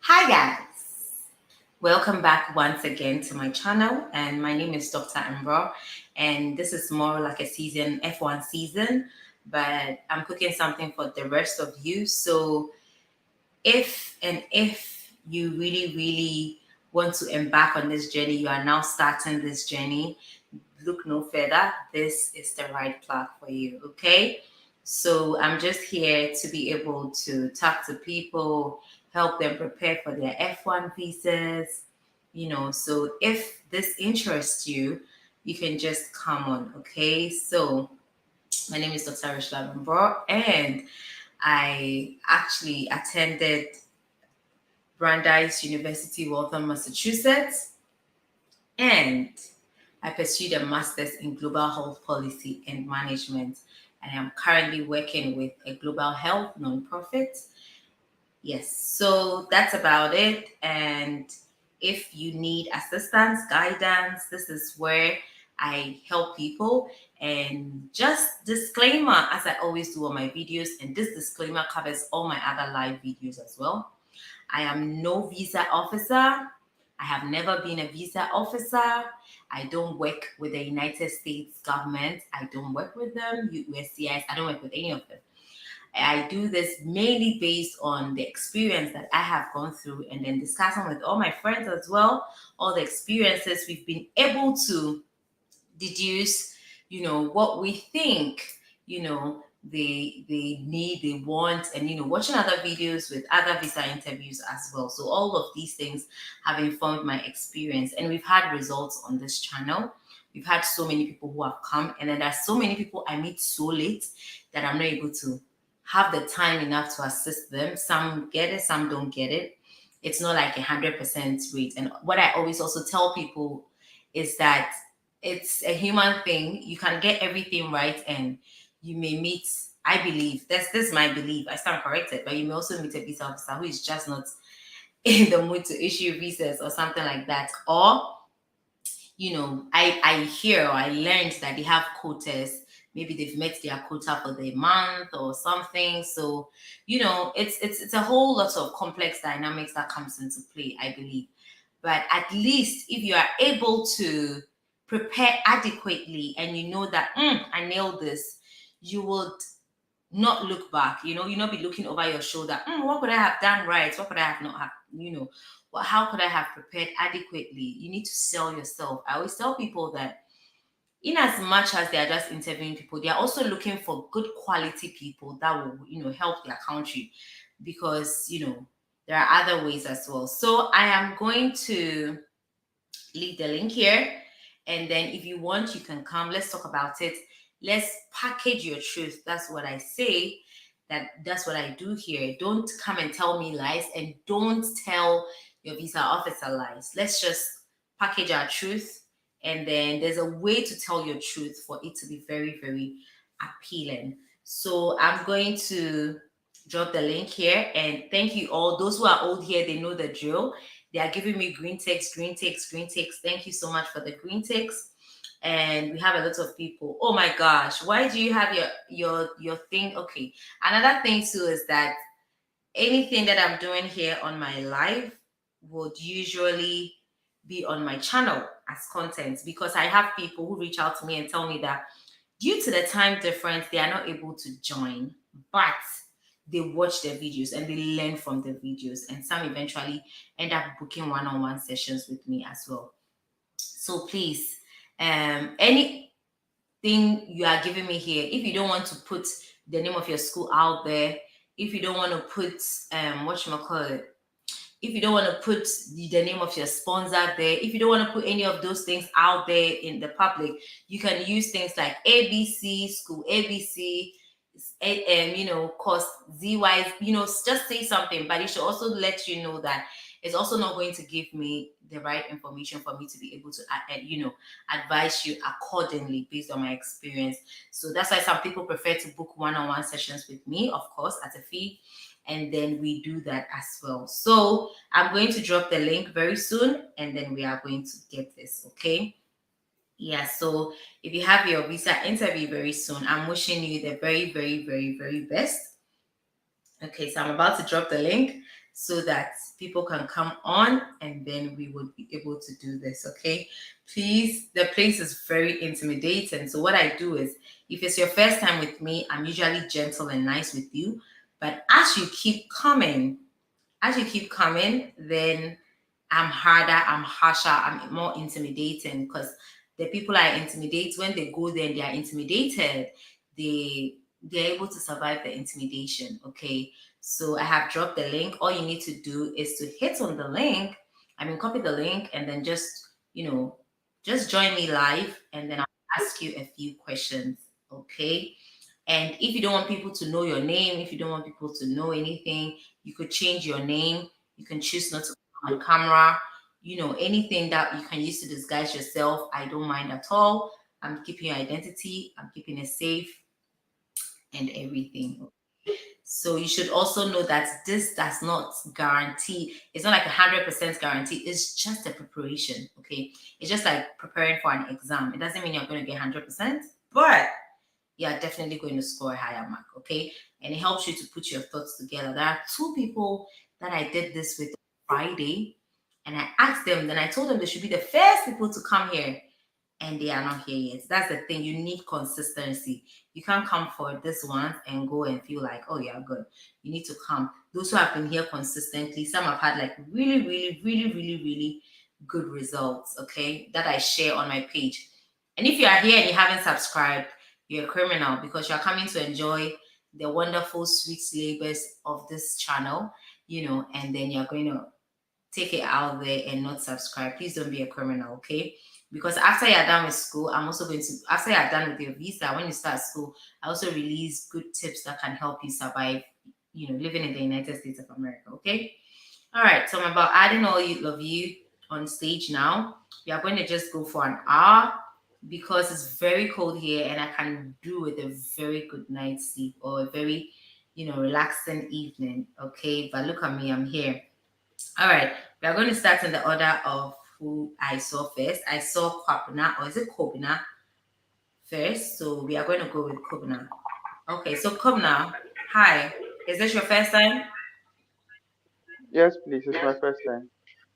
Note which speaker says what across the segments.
Speaker 1: Hi guys, welcome back once again to my channel, and my name is Dr. Ambro, and this is more like a F1 season, but I'm cooking something for the rest of you. So if you really want to embark on this journey, you are now starting this journey, look no further. This is the right plug for you, okay? So I'm just here to be able to talk to people, help them prepare for their F1 visas, So if this interests you, you can just come on, okay? So my name is Dr. Rishla Bro, and I actually attended Brandeis University, Waltham, Massachusetts, and I pursued a master's in global health policy and management, and I'm currently working with a global health nonprofit. Yes, so that's about it. And if you need assistance, guidance, this is where I help people. And just disclaimer, as I always do on my videos, and this disclaimer covers all my other live videos as well. I am no visa officer. I have never been a visa officer. I don't work with the United States government. I don't work with them, USCIS. I don't work with any of them. I do this mainly based on the experience that I have gone through and then discussing with all my friends as well, all the experiences we've been able to deduce, what we think, they need, they want, and watching other videos with other visa interviews as well. So all of these things have informed my experience, and we've had results on this channel. We've had so many people who have come, and then there's so many people I meet so late that I'm not able to have the time enough to assist them. Some get it, some don't get it. It's not like 100% rate. And what I always also tell people is that it's a human thing. You can get everything right, and you may meet, I believe, this is my belief, I stand corrected, but you may also meet a visa officer who is just not in the mood to issue visas or something like that. Or, I hear or I learned that they have quotas. Maybe they've met their quota for the month or something. So, it's a whole lot of complex dynamics that comes into play, I believe. But at least if you are able to prepare adequately and you know that I nailed this, you would not look back. You not be looking over your shoulder. What could I have done right? What could I have not have? How could I have prepared adequately? You need to sell yourself. I always tell people that in as much as they are just interviewing people, they are also looking for good quality people that will, help their country, because there are other ways as well. So I am going to leave the link here, and then if you want, you can come. Let's talk about it. Let's package your truth. That's what I say. That's what I do here. Don't come and tell me lies, and don't tell your visa officer lies. Let's just package our truth, and then there's a way to tell your truth for it to be very, very appealing. So I'm going to drop the link here, and thank you all. Those who are old here, they know the drill. They are giving me green ticks, green ticks, green ticks. Thank you so much for the green ticks. And we have a lot of people. Oh my gosh, why do you have your thing? Okay. Another thing too is that anything that I'm doing here on my live would usually be on my channel as content, because I have people who reach out to me and tell me that due to the time difference, they are not able to join, but they watch the videos and they learn from the videos, and some eventually end up booking one-on-one sessions with me as well. So please, anything you are giving me here, if you don't want to put the name of your school out there, if you don't want to put if you don't want to put the name of your sponsor there, if you don't want to put any of those things out there in the public, you can use things like ABC, school ABC, cost ZY, just say something, but it should also let you know that it's also not going to give me the right information for me to be able to, advise you accordingly based on my experience. So that's why some people prefer to book one-on-one sessions with me, of course, at a fee. And then we do that as well. So I'm going to drop the link very soon, and then we are going to get this, okay? Yeah, so if you have your visa interview very soon, I'm wishing you the very, very, very, very best. Okay, so I'm about to drop the link so that people can come on and then we would be able to do this. Okay, please, the place is very intimidating. So, what I do is if it's your first time with me, I'm usually gentle and nice with you. But as you keep coming, then I'm harder, I'm harsher, I'm more intimidating because the people I intimidate, when they go there and they are intimidated, they they're able to survive the intimidation. Okay. So I have dropped the link. All you need to do is to hit on the link. I mean, copy the link and then you know, just join me live and then I'll ask you a few questions. Okay. And if you don't want people to know your name, if you don't want people to know anything, you could change your name. You can choose not to come on camera. Anything that you can use to disguise yourself, I don't mind at all. I'm keeping your identity, I'm keeping it safe and everything. So you should also know that this does not guarantee, it's not like 100% guarantee, it's just a preparation, okay? It's just like preparing for an exam. It doesn't mean you're going to get 100%, but you're definitely going to score a higher mark, okay? And it helps you to put your thoughts together. There are two people that I did this with Friday, and I asked them, then I told them they should be the first people to come here, and they are not here yet. That's the thing. You need consistency. You can't come for this one and go and feel like, oh, yeah, good. You need to come. Those who have been here consistently, some have had like really, really, really, really, really good results, okay, that I share on my page. And if you are here and you haven't subscribed, you're a criminal because you're coming to enjoy the wonderful sweet labors of this channel, and then you're going to take it out there and not subscribe. Please don't be a criminal, okay? Because after you're done with school, I'm also going to, after you're done with your visa, when you start school, I also release good tips that can help you survive, living in the United States of America, okay? All right, so I'm about adding all of you on stage now. We are going to just go for an hour because it's very cold here and I can do with a very good night's sleep or a very, relaxing evening, okay? But look at me, I'm here. All right, we are going to start in the order of who I saw first. I saw Kwapuna, or is it Kobina first? So we are going to go with Kobina. Okay, so Kobina, hi. Is this your first time?
Speaker 2: Yes, please. It's my first time.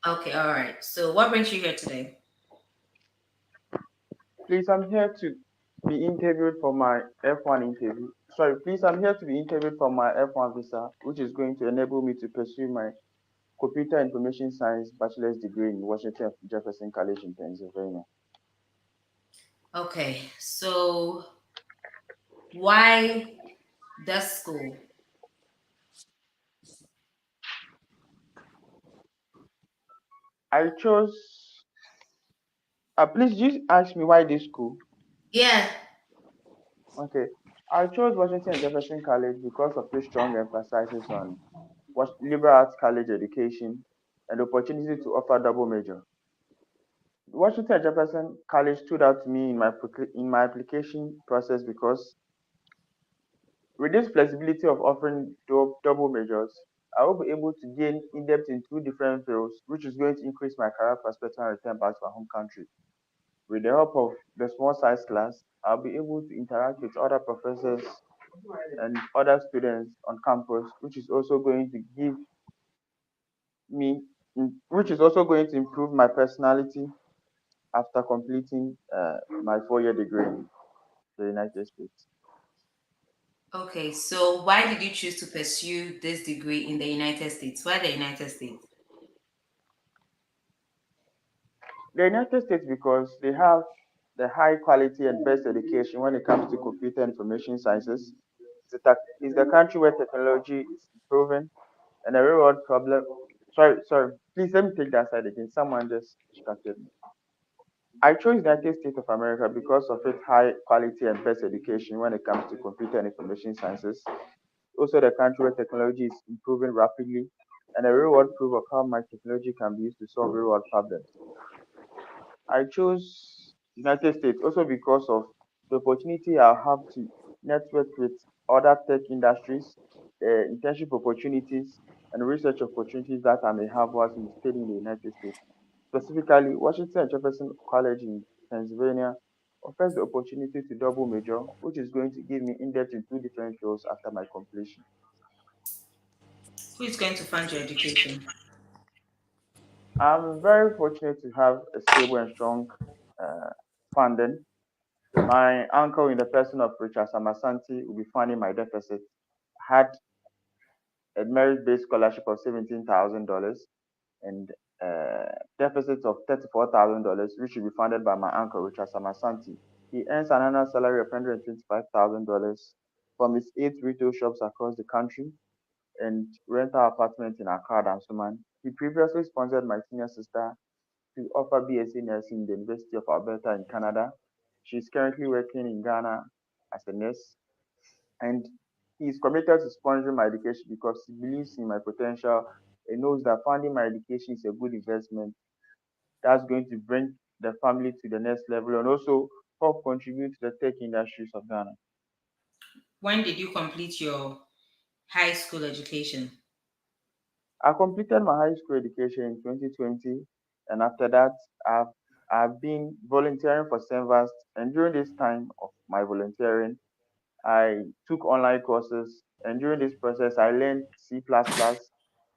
Speaker 1: Okay, all right. So what brings you here today?
Speaker 2: Please, I'm here to be interviewed for my F1 interview. Sorry, please, I'm here to be interviewed for my F1 visa, which is going to enable me to pursue my Computer Information Science bachelor's degree in Washington Jefferson College in Pennsylvania.
Speaker 1: Okay, so why the school?
Speaker 2: I chose. Please, just ask me why this school.
Speaker 1: Yeah.
Speaker 2: Okay, I chose Washington Jefferson College because of its strong emphasis on liberal arts college education and the opportunity to offer double major. Washington Jefferson College stood out to me in my application process because with this flexibility of offering double majors, I will be able to gain in depth in two different fields, which is going to increase my career perspective and return back to my home country. With the help of the small size class, I'll be able to interact with other professors and other students on campus, which is also going to give me, which is also going to improve my personality after completing my 4 year degree in the United States.
Speaker 1: Okay, so why did you choose to pursue this degree in the United States? Why the United States?
Speaker 2: The United States, because they have the high quality and best education when it comes to computer information sciences. It's the country where technology is improving and the real world problem. Sorry. Please let me take that side again. Someone just distracted me. I chose the United States of America because of its high quality and best education when it comes to computer and information sciences. Also, the country where technology is improving rapidly and a real world proof of how much technology can be used to solve real world problems. I chose United States also because of the opportunity I have to network with other tech industries, internship opportunities, and research opportunities that I may have whilst staying in the United States. Specifically, Washington Jefferson College in Pennsylvania offers the opportunity to double major, which is going to give me in-depth in two different fields after my completion.
Speaker 1: Who is going to fund your education?
Speaker 2: I'm very fortunate to have a stable and strong uh, funding. My uncle, in the person of Richard Samasanti, will be funding my deficit. I had a merit-based scholarship of $17,000 and deficit of $34,000, which will be funded by my uncle, Richard Samasanti. He earns an annual salary of $125,000 from his 8 retail shops across the country and rental apartment in Accra, Dansoman. He previously sponsored my senior sister to offer BSc nursing in the University of Alberta in Canada. She's currently working in Ghana as a nurse, and he's committed to sponsoring my education because he believes in my potential and knows that funding my education is a good investment that's going to bring the family to the next level and also help contribute to the tech industries of Ghana.
Speaker 1: When did you complete your high school education?
Speaker 2: I completed my high school education in 2020, and after that, I've been volunteering for Senvast. And during this time of my volunteering, I took online courses. And during this process, I learned C++,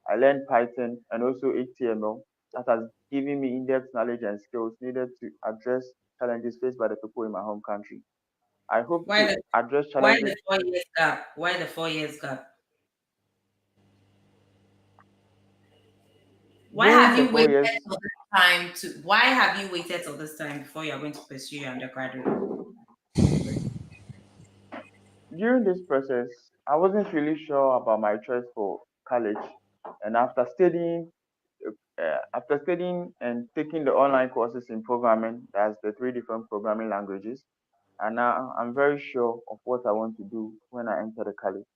Speaker 2: I learned Python, and also HTML. That has given me in-depth knowledge and skills needed to address challenges faced by the people in my home country. I hope
Speaker 1: Why
Speaker 2: to
Speaker 1: the
Speaker 2: address
Speaker 1: why
Speaker 2: challenges
Speaker 1: the 4 years gap? Why the 4 years gap? Why
Speaker 2: during
Speaker 1: have
Speaker 2: the
Speaker 1: you
Speaker 2: four
Speaker 1: waited
Speaker 2: years.
Speaker 1: till this time to why have you waited till this time before you are going to pursue your undergraduate?
Speaker 2: During this process, I wasn't really sure about my choice for college, and after studying and taking the online courses in programming, that's the three different programming languages, and now I'm very sure of what I want to do when I enter the college.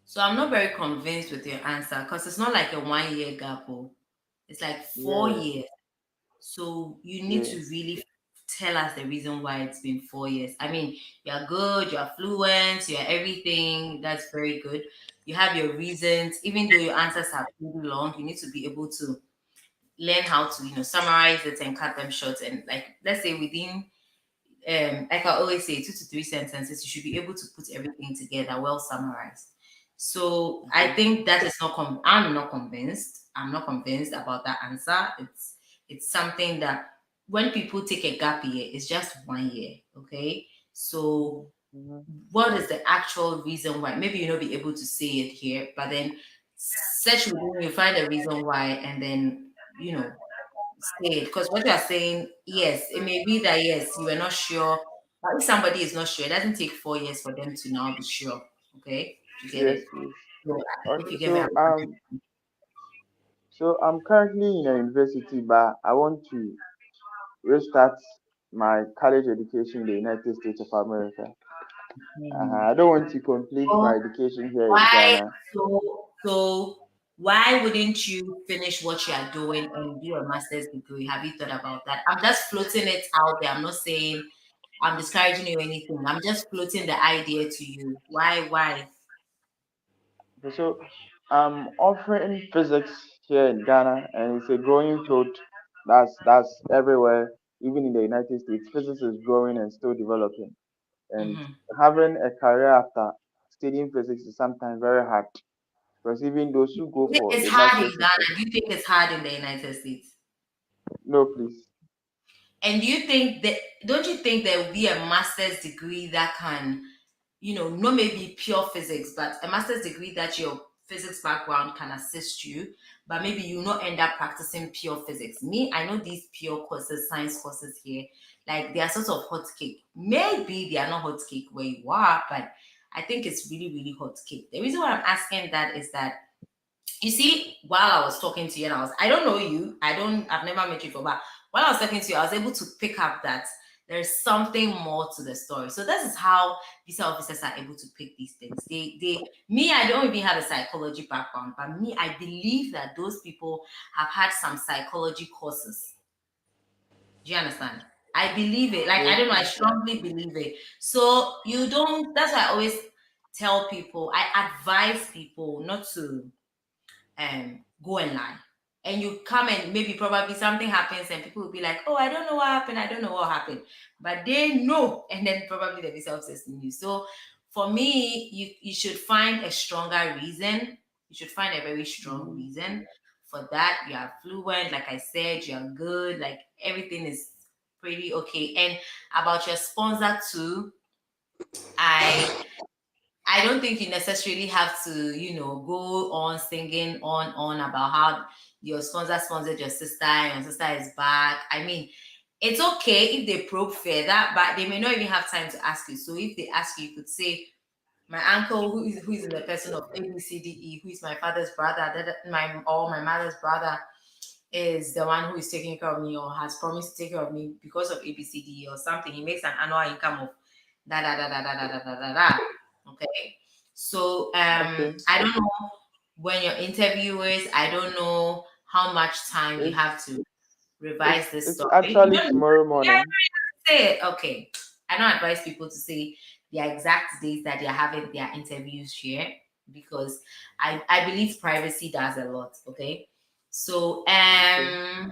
Speaker 1: So I'm not very convinced with your answer because it's not like a 1 year gap. Oh. It's like four
Speaker 2: Yes,
Speaker 1: years. So you need to
Speaker 2: yes,
Speaker 1: really tell us the reason why it's been 4 years. I mean, you're good, you're fluent, you're everything. That's very good. You have your reasons, even though your answers are pretty long, you need to be able to learn how to, summarize it and cut them short. And like, let's say within, like I always say, 2 to 3 sentences, you should be able to put everything together, well summarized. So I
Speaker 2: okay,
Speaker 1: think that is not. I'm not convinced. I'm not convinced about that answer. It's something that when people take a gap year, it's just 1 year. Okay. So
Speaker 2: mhm,
Speaker 1: what is the actual reason why? Maybe you'll not be able to say it here, but then search within, you find the reason why, and then say it. Because what you are saying, yes, it may be that yes, you are not sure, but if somebody is not sure, it doesn't take 4 years for them to now be sure. Okay, you get
Speaker 2: yes,
Speaker 1: it.
Speaker 2: yes.
Speaker 1: So I hope
Speaker 2: Okay,
Speaker 1: you get me.
Speaker 2: so I'm currently in a university, but I want to restart my college education in the United States of America. I don't want to complete my
Speaker 1: So
Speaker 2: education here in
Speaker 1: why?
Speaker 2: Ghana.
Speaker 1: So why wouldn't you finish what you are doing and do a master's degree? Have you thought about that? I'm just floating it out there. I'm not saying I'm discouraging you or anything. I'm just floating the idea to you. Why? Why?
Speaker 2: Okay, so I'm offering physics here in Ghana, and it's a growing field. That's everywhere, even in the United States. Physics is growing and still developing. And
Speaker 1: Mhm.
Speaker 2: having a career after studying physics is sometimes very hard because even those who go
Speaker 1: You think
Speaker 2: for
Speaker 1: it's
Speaker 2: the
Speaker 1: hard
Speaker 2: master's
Speaker 1: in
Speaker 2: is for
Speaker 1: Ghana? Do you think it's hard in the United States?
Speaker 2: no, please.
Speaker 1: And do you think that? Don't you think there will be a master's degree that can, not maybe pure physics, but a master's degree that your physics background can assist you, but maybe you not end up practicing pure physics. Me, I know these pure courses, science courses here, like they are sort of hot cake. Maybe they are not hot cake where you are, but I think it's really, really hot cake. The reason why I'm asking that is that you see, while I was talking to you, and I don't know you, I've never met you before, but while I was talking to you, I was able to pick up that there's something more to the story. So this is how visa officers are able to pick these things. Me, I don't even have a psychology background, but me, I believe that those people have had some psychology courses. Do you understand? I believe it. Like, I
Speaker 2: Yes,
Speaker 1: don't know, I
Speaker 2: please.
Speaker 1: strongly believe it. So you don't, that's why I always tell people, I advise people not to go and lie. And you come and maybe probably something happens and people will be like, oh, I don't know what happened. I don't know what happened. But they know. And then probably they'll be self-esteem you. So for me, you should find a stronger reason. You should find a very strong reason for that. You are fluent, like I said, you're good, like everything is pretty okay. And about your sponsor too, I don't think you necessarily have to, go on singing on about how your sponsor sponsored your sister and your sister is back. I mean, it's okay if they probe further, but they may not even have time to ask you. So if they ask you, you could say, my uncle, who is in the person of ABCDE, who is my father's brother, my mother's brother, is the one who is taking care of me or has promised to take care of me because of ABCDE or something. He makes an annual income of da da da da da da da da da. Okay. So
Speaker 2: Okay.
Speaker 1: I don't know when your interview is, I don't know how much time you
Speaker 2: It's
Speaker 1: have to revise
Speaker 2: it's
Speaker 1: this
Speaker 2: it's
Speaker 1: story. You
Speaker 2: actually
Speaker 1: don't
Speaker 2: tomorrow
Speaker 1: yeah,
Speaker 2: morning.
Speaker 1: say it. Okay. I don't advise people to say the exact days that they're having their interviews here because I believe privacy does a lot. Okay. So
Speaker 2: Okay.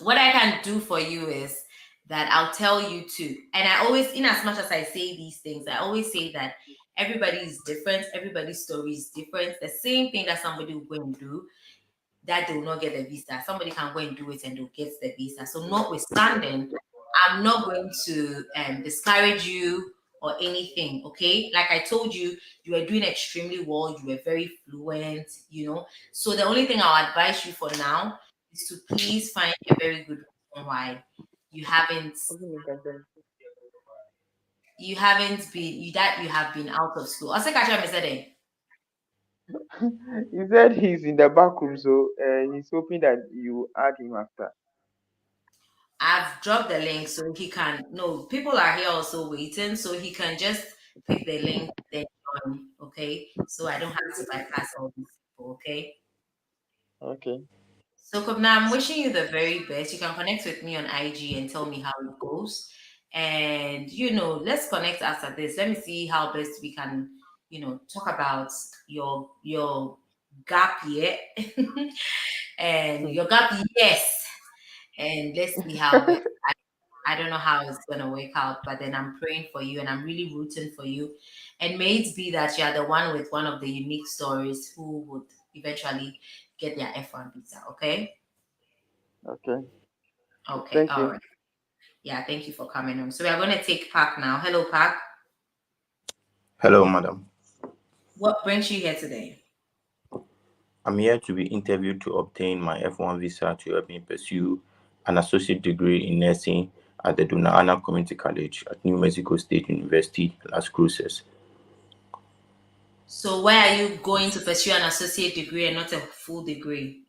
Speaker 1: what I can do for you is that I'll tell you too. And I always, in as much as I say these things, I always say that everybody is different, everybody's story is different. The same thing that somebody will go and do, that they will not get the visa. Somebody can go and do it and they'll get the visa. So notwithstanding, I'm not going to discourage you or anything. Okay. Like I told you, you were doing extremely well. You were very fluent. So the only thing I'll advise you for now is to please find a very good reason why you haven't you have been out of school. Also, catch up, Mr.
Speaker 2: He said he's in the back room, so he's hoping that you add him after.
Speaker 1: I've dropped the link so he can. No, people are here also waiting, so he can just pick the link then join. Okay, so I don't have to bypass all these people. Okay.
Speaker 2: Okay.
Speaker 1: So Kobna, I'm wishing you the very best. You can connect with me on IG and tell me how it goes. And let's connect after this. Let me see how best we can, talk about your gap year and
Speaker 2: Hmm.
Speaker 1: your gap yes. And let's see how best. I don't know how it's gonna work out, but then I'm praying for you and I'm really rooting for you. And may it be that you are the one with one of the unique stories who would eventually get their F1 visa. Okay.
Speaker 2: Okay.
Speaker 1: Okay.
Speaker 2: Thank
Speaker 1: All
Speaker 2: you.
Speaker 1: right. Yeah. Thank you for coming on. So we are going to take Park now. Hello, Park.
Speaker 3: Hello, madam.
Speaker 1: What brings you here today?
Speaker 3: I'm here to be interviewed to obtain my F1 visa to help me pursue an associate degree in nursing at the Dona Ana Community College at New Mexico State University, Las Cruces.
Speaker 1: So why are you going to pursue an associate degree and not a full degree?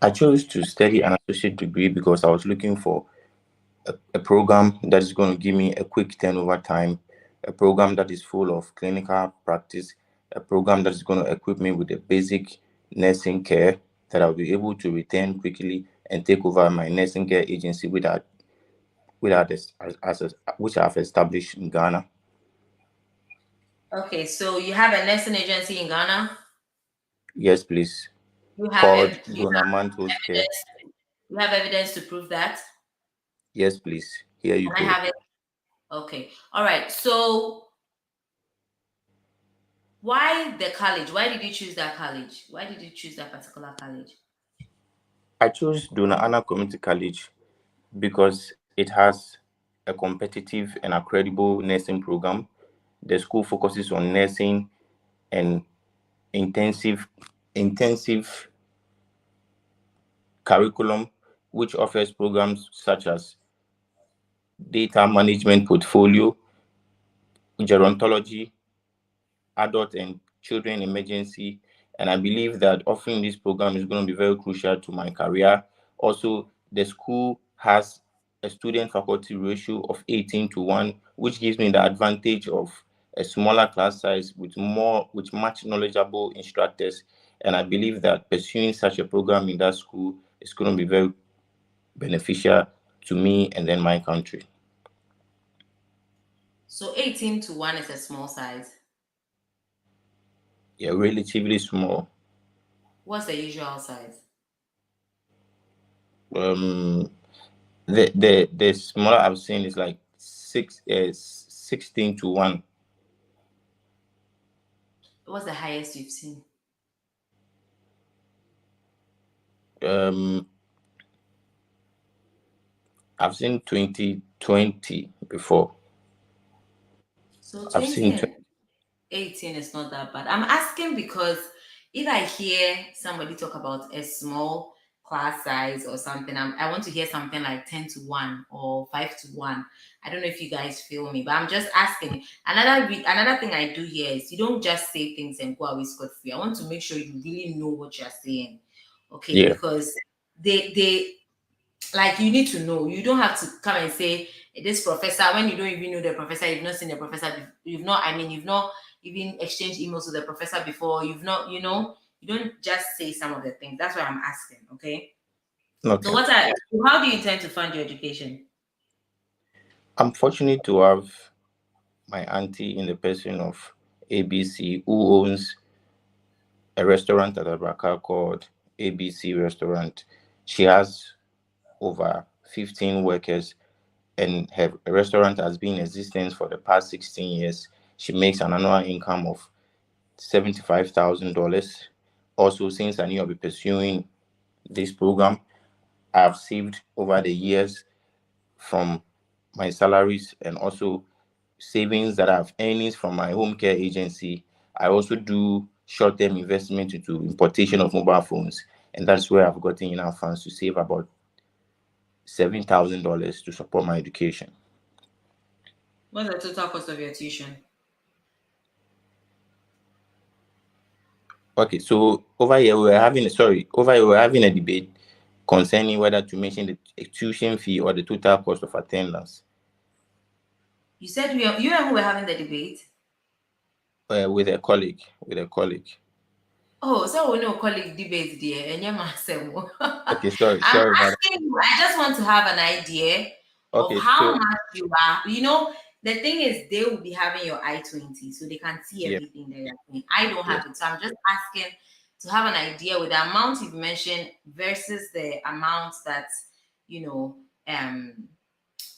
Speaker 3: I chose to study an associate degree because I was looking for a program that is going to give me a quick turnover time, a program that is full of clinical practice, a program that is going to equip me with the basic nursing care that I'll be able to return quickly and take over my nursing care agency which I've established in Ghana.
Speaker 1: Okay, so you have a nursing agency in Ghana.
Speaker 3: Yes, please.
Speaker 1: You have
Speaker 3: Called
Speaker 1: ev- you
Speaker 3: Dona
Speaker 1: have
Speaker 3: Mantos Care.
Speaker 1: evidence. You have evidence to prove that.
Speaker 3: Yes, please. Here you
Speaker 1: Can I
Speaker 3: go.
Speaker 1: have it? Okay. All right. So why the college? Why did you choose that college? Why did you choose that particular college?
Speaker 3: I chose Dona Ana Community College because it has a competitive and a credible nursing program. The school focuses on nursing and intensive curriculum, which offers programs such as data management portfolio, gerontology, adult and children emergency. And I believe that offering this program is going to be very crucial to my career. Also, the school has a student faculty ratio of 18:1, which gives me the advantage of a smaller class size with much knowledgeable instructors. And I believe that pursuing such a program in that school is going to be very beneficial to me and then my country.
Speaker 1: So 18:1 is a small size.
Speaker 3: Yeah, relatively small.
Speaker 1: What's the usual size?
Speaker 3: Um, the smaller I've seen is like 16:1.
Speaker 1: What's the highest you've seen?
Speaker 3: I've seen 2020 before.
Speaker 1: So
Speaker 3: I've seen
Speaker 1: 2018 is not that bad. I'm asking because if I hear somebody talk about a small class size or something, I want to hear something like 10-1 or 5-1. I don't know if you guys feel me, but I'm just asking. Another thing I do here is you don't just say things and go away scot-free. I want to make sure you really know what you're saying. Okay,
Speaker 3: Yeah.
Speaker 1: because they like, you need to know. You don't have to come and say this professor when you don't even know the professor. You've not seen the professor. You've not even exchanged emails with the professor before. You've not, you don't just say some of the things. That's why I'm asking. Okay.
Speaker 3: Okay.
Speaker 1: So how do you intend to fund your education?
Speaker 3: I'm fortunate to have my auntie in the person of ABC, who owns a restaurant at Abraka called ABC Restaurant. She has over 15 workers, and her restaurant has been in existence for the past 16 years. She makes an annual income of $75,000. Also, since I knew I'll be pursuing this program, I've saved over the years from my salaries and also savings that I have earnings from my home care agency. I also do short-term investment into importation of mobile phones, and that's where I've gotten enough funds to save about $7,000 to support my education.
Speaker 1: What's the total cost of your tuition?
Speaker 3: Okay, so over here we're having a debate concerning whether to mention the tuition fee or the total cost of attendance.
Speaker 1: You said you and who were having the debate?
Speaker 3: With a colleague.
Speaker 1: Oh, so we know colleague debate there, and
Speaker 3: Okay, sorry.
Speaker 1: I'm asking you. I just want to have an idea of how much you are. The thing is, they will be having your I-20, so they can see everything that you're doing. I don't have it, so I'm just asking to have an idea with the amount you've mentioned versus the amount that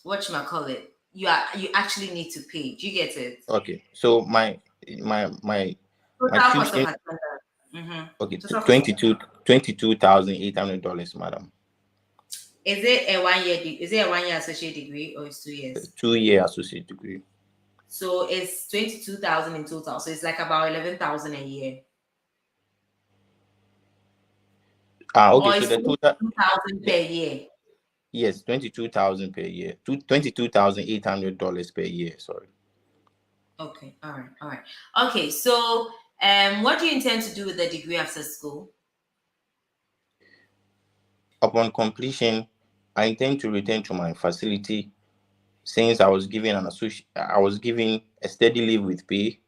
Speaker 1: whatchamacallit, you actually need to pay. Do you get it?
Speaker 3: Okay, so my
Speaker 1: Total cost of attendance.
Speaker 3: Okay, $22,800, madam.
Speaker 1: Is it a 1 year? Is it a 1 year associate degree or it's 2 years?
Speaker 3: 2-year associate degree.
Speaker 1: So it's 22,000 in total. So it's like about 11,000 a year.
Speaker 3: Okay, so the total
Speaker 1: 2,000 per year.
Speaker 3: Yes, 22,000 per year. $22,800 per year. Sorry.
Speaker 1: Okay, all right. Okay, so what do you intend to do with the degree after school?
Speaker 3: Upon completion, I intend to return to my facility since I was given a steady leave with pay.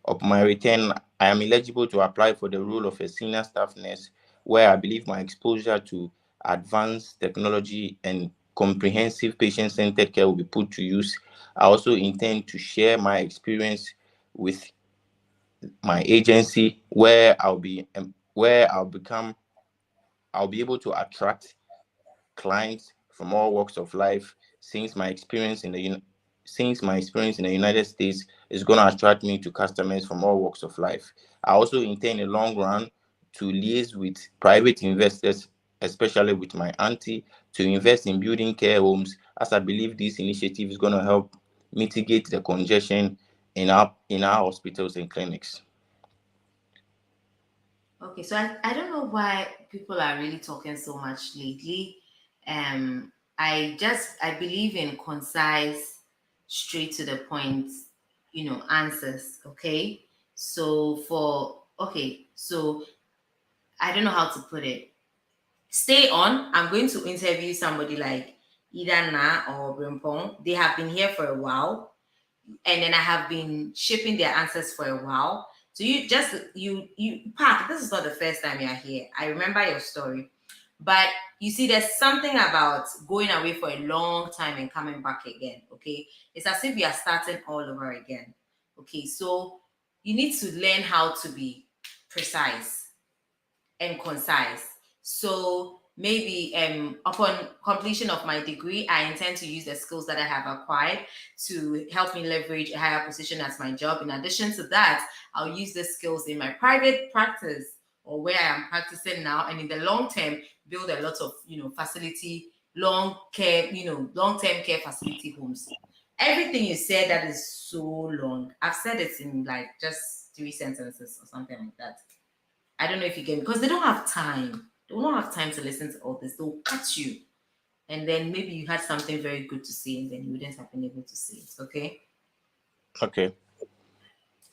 Speaker 3: Upon my return, I am eligible to apply for the role of a senior staff nurse, where I believe my exposure to advanced technology and comprehensive patient-centered care will be put to use. I also intend to share my experience with my agency, where I'll be able to attract clients from all walks of life, since my experience in the United States is going to attract me to customers from all walks of life. I also intend in the long run to liaise with private investors, especially with my auntie, to invest in building care homes, as I believe this initiative is going to help mitigate the congestion in our hospitals and clinics.
Speaker 1: Okay, so I don't know why people are really talking so much lately. I believe in concise, straight to the point, answers. Okay. So I don't know how to put it. Stay on. I'm going to interview somebody like either Na or Brimpong. They have been here for a while, and then I have been shipping their answers for a while. So Park, this is not the first time you're here. I remember your story. But you see, there's something about going away for a long time and coming back again. Okay. It's as if you are starting all over again. Okay. So you need to learn how to be precise and concise. So maybe upon completion of my degree, I intend to use the skills that I have acquired to help me leverage a higher position as my job. In addition to that, I'll use the skills in my private practice or where I am practicing now, and in the long term, build a lot of, long-term care facility homes. Everything you said that is so long. I've said it in like just 3 sentences or something like that. I don't know if you get me, because they don't have time. They will not have time to listen to all this. They'll cut you. And then maybe you had something very good to say, and then you wouldn't have been able to say it. Okay?
Speaker 3: Okay.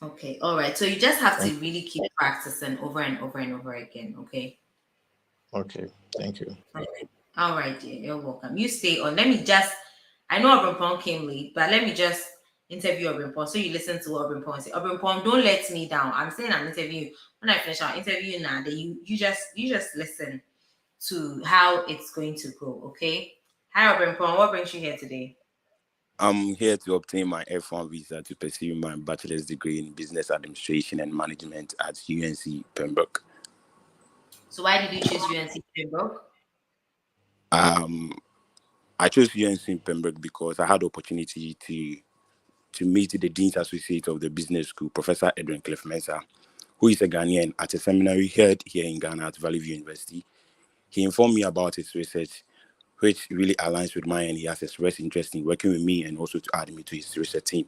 Speaker 1: Okay. All right. So you just have to really keep practicing over and over and over again. Okay?
Speaker 3: Okay. Thank you.
Speaker 1: Okay. All right, dear. You're welcome. You stay on. I know Obrimpong came late, but let me just interview Obrimpong so you listen to what Obrimpong say. Obrimpong, don't let me down. I'm saying I'm interviewing. When I finish our interview now, then you just listen to how it's going to go. Okay. Hi, Obrimpong. What brings you here today?
Speaker 4: I'm here to obtain my F1 visa to pursue my bachelor's degree in business administration and management at UNC Pembroke.
Speaker 1: So why did you choose UNC Pembroke?
Speaker 4: I chose UNC Pembroke because I had the opportunity to meet the Dean's Associate of the Business School, Professor Edwin Cliff Mensah, who is a Ghanaian at a seminary held here in Ghana at Valley View University. He informed me about his research, which really aligns with mine, and he has expressed interest in working with me and also to add me to his research team.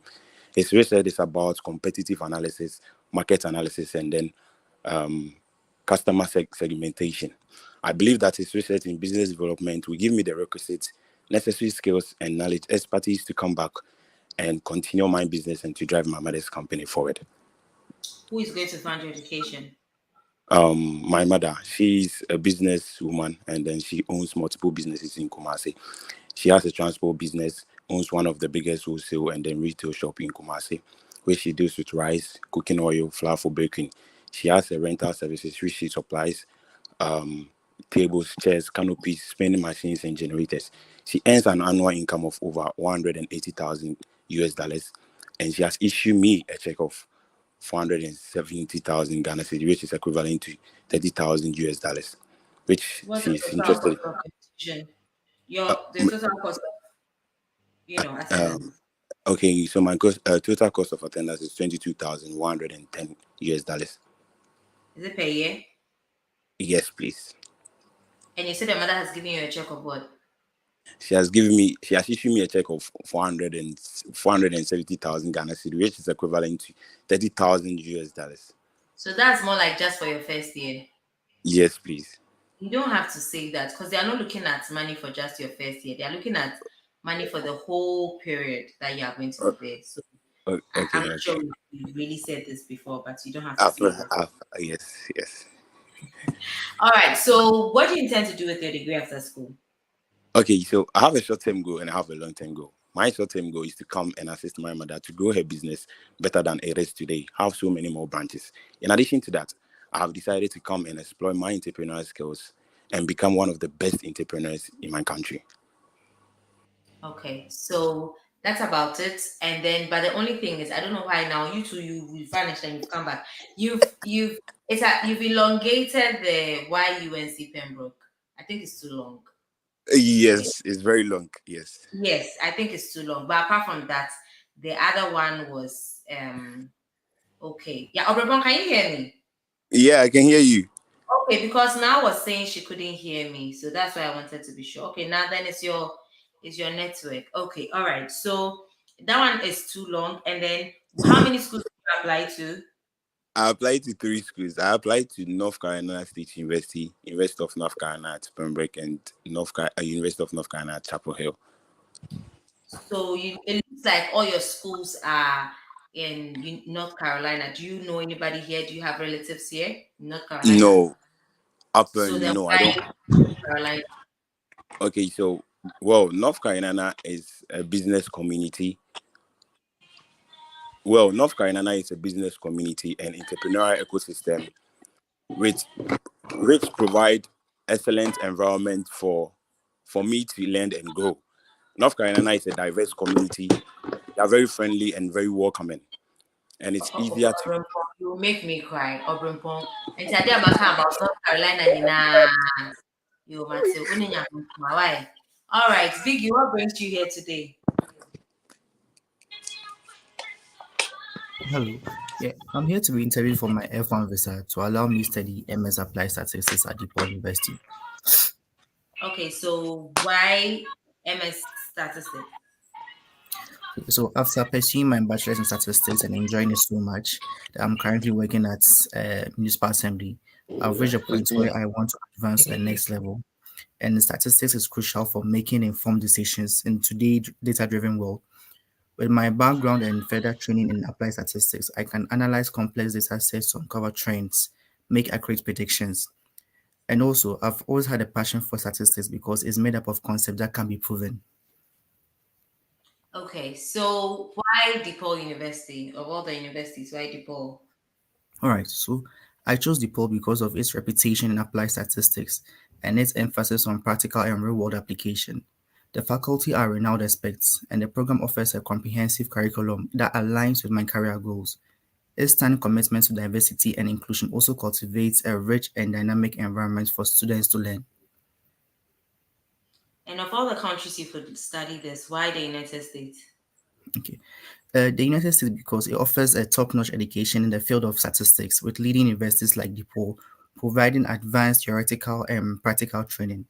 Speaker 4: His research is about competitive analysis, market analysis, and then customer segmentation. I believe that his research in business development will give me the requisite necessary skills and knowledge, expertise to come back and continue my business and to drive my mother's company forward.
Speaker 1: Who is going to fund your education?
Speaker 4: My mother, she's a businesswoman, and then she owns multiple businesses in Kumasi. She has a transport business, owns one of the biggest wholesale and then retail shop in Kumasi, where she deals with rice, cooking oil, flour for baking. She has a rental services which she supplies tables, chairs, canopies, spinning machines, and generators. She earns an annual income of over 180,000 US dollars, and she has issued me a check of 470,000 Ghana cedi, which is equivalent to 30,000 US dollars, which
Speaker 1: What's
Speaker 4: she's
Speaker 1: the total
Speaker 4: interested.
Speaker 1: cost of institution? The total cost of, attendance.
Speaker 4: Okay, so my total cost of attendance is 22,110 US dollars.
Speaker 1: Is it per year?
Speaker 4: Yes, please.
Speaker 1: And you said your mother has given you a check of what?
Speaker 4: She has issued me a check of 470,000 Ghana cedi, which is equivalent to 30,000 US dollars.
Speaker 1: So that's more like just for your first year.
Speaker 4: Yes, please.
Speaker 1: You don't have to say that, because they are not looking at money for just your first year. They are looking at money for the whole period that you are going to be there. So I'm not sure you really said this before, but you don't have to say that.
Speaker 4: Yes.
Speaker 1: All right. So what do you intend to do with your degree after school?
Speaker 4: Okay, so I have a short-term goal and I have a long-term goal. My short-term goal is to come and assist my mother to grow her business better than it is today, have so many more branches. In addition to that, I have decided to come and explore my entrepreneurial skills and become one of the best entrepreneurs in my country.
Speaker 1: Okay, so that's about it. And then, but the only thing is, I don't know why now you two you vanished and you've come back. You've elongated the UNC Pembroke. I think it's too long.
Speaker 4: Yes, it's very long. Yes.
Speaker 1: Yes, I think it's too long. But apart from that, the other one was okay. Yeah, Obrimpong, can you hear me?
Speaker 4: Yeah, I can hear you.
Speaker 1: Okay, because now I was saying she couldn't hear me, so that's why I wanted to be sure. Okay, now then it's your network. Okay, all right. So that one is too long. And then how many schools did you apply to?
Speaker 4: I applied to 3 schools. I applied to North Carolina State University, University of North Carolina at Pembroke, and University of North Carolina at Chapel Hill.
Speaker 1: So it looks like all your schools are in North Carolina. Do you know anybody here? Do you have relatives here in North Carolina?
Speaker 4: No.
Speaker 1: No,
Speaker 4: I don't.
Speaker 1: North Carolina.
Speaker 4: Okay, so North Carolina is a business community. Well, North Carolina is a business community and entrepreneurial ecosystem which provide excellent environment for me to learn and grow. North Carolina is a diverse community. They are very friendly and very welcoming. And it's easier to...
Speaker 1: You make me cry, Obrimpong. And today I'm about North Carolina. All right, Biggie, what brings you here today?
Speaker 5: Hello. Yeah, I'm here to be interviewed for my F1 visa to allow me study MS Applied Statistics at DePaul University.
Speaker 1: Okay, so why MS Statistics?
Speaker 5: So after pursuing my bachelor's in statistics and enjoying it so much that I'm currently working at municipal assembly, I've reached a point where I want to advance to the next level. And statistics is crucial for making informed decisions in today's data-driven world. With my background and further training in applied statistics, I can analyze complex data sets to uncover trends, make accurate predictions. And also, I've always had a passion for statistics because it's made up of concepts that can be proven.
Speaker 1: Okay, so why DePaul University? Of all the universities, why DePaul?
Speaker 5: All right, so I chose DePaul because of its reputation in applied statistics and its emphasis on practical and real-world application. The faculty are renowned experts, and the program offers a comprehensive curriculum that aligns with my career goals. Its standing commitment to diversity and inclusion also cultivates a rich and dynamic environment for students to learn.
Speaker 1: And of all the countries you could study this, why the United States?
Speaker 5: Okay. The United States because it offers a top-notch education in the field of statistics with leading universities like DePaul, providing advanced theoretical and practical training.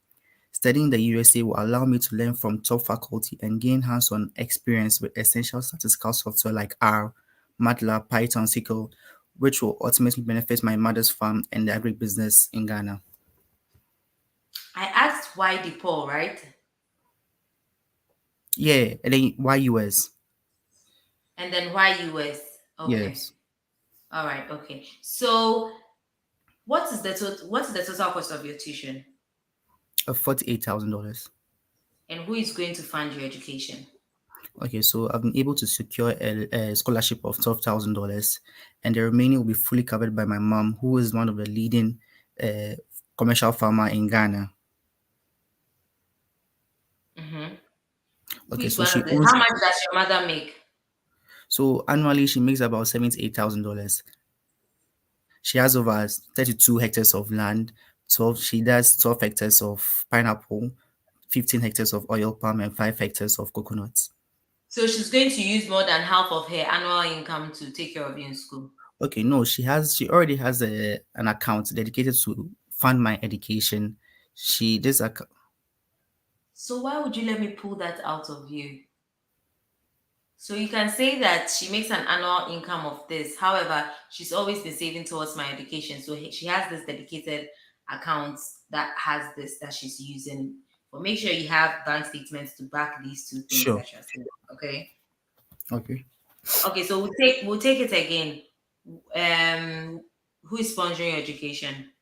Speaker 5: Studying in the USA will allow me to learn from top faculty and gain hands-on experience with essential statistical software like R, MATLAB, Python, SQL, which will ultimately benefit my mother's farm and the agribusiness in Ghana.
Speaker 1: I asked why DePaul, right?
Speaker 5: Yeah, and then why US?
Speaker 1: And then why US? Okay.
Speaker 5: Yes,
Speaker 1: All right. Okay. So, what is the total cost of your tuition,
Speaker 5: $48,000.
Speaker 1: and who is going to fund your education?
Speaker 5: Okay, so I've been able to secure a scholarship of $12,000, and the remaining will be fully covered by my mom, who is one of the leading commercial farmer in Ghana.
Speaker 1: Mm-hmm.
Speaker 5: Okay, so she owns.
Speaker 1: How much does your mother make?
Speaker 5: So annually, she makes about $78,000. She has over 32 hectares of land. 12. She does 12 hectares of pineapple, 15 hectares of oil palm, and 5 hectares of coconuts.
Speaker 1: So she's going to use more than half of her annual income to take care of you in school.
Speaker 5: Okay, no, she already has an account dedicated to fund my education.
Speaker 1: So why would you let me pull that out of you? So you can say that she makes an annual income of this. However, she's always been saving towards my education. So she has this dedicated account that has this that she's using. But make sure you have bank statements to back these two things
Speaker 5: Sure.
Speaker 1: that you're saying. Okay.
Speaker 5: Okay.
Speaker 1: Okay. So we'll take it again. Who is sponsoring your education?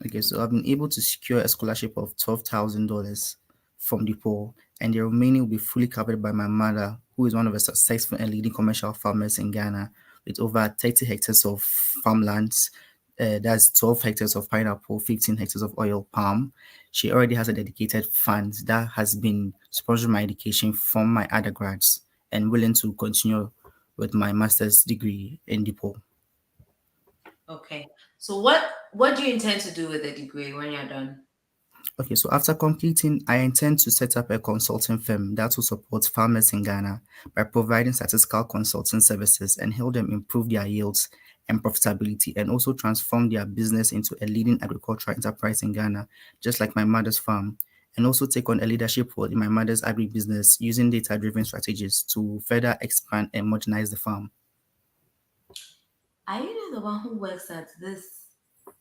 Speaker 5: Okay, so I've been able to secure a scholarship of $12,000 from DePaul, and the remaining will be fully covered by my mother, who is one of the successful and leading commercial farmers in Ghana, with over 30 hectares of farmlands. That's 12 hectares of pineapple, 15 hectares of oil palm. She already has a dedicated fund that has been sponsoring my education from my undergrads and willing to continue with my master's degree in DePaul.
Speaker 1: Okay. So what do you intend to do with the degree when you're done?
Speaker 5: Okay, so after completing, I intend to set up a consulting firm that will support farmers in Ghana by providing statistical consulting services and help them improve their yields and profitability and also transform their business into a leading agricultural enterprise in Ghana, just like my mother's farm, and also take on a leadership role in my mother's agribusiness using data-driven strategies to further expand and modernize the farm.
Speaker 1: Are you not the one who works at this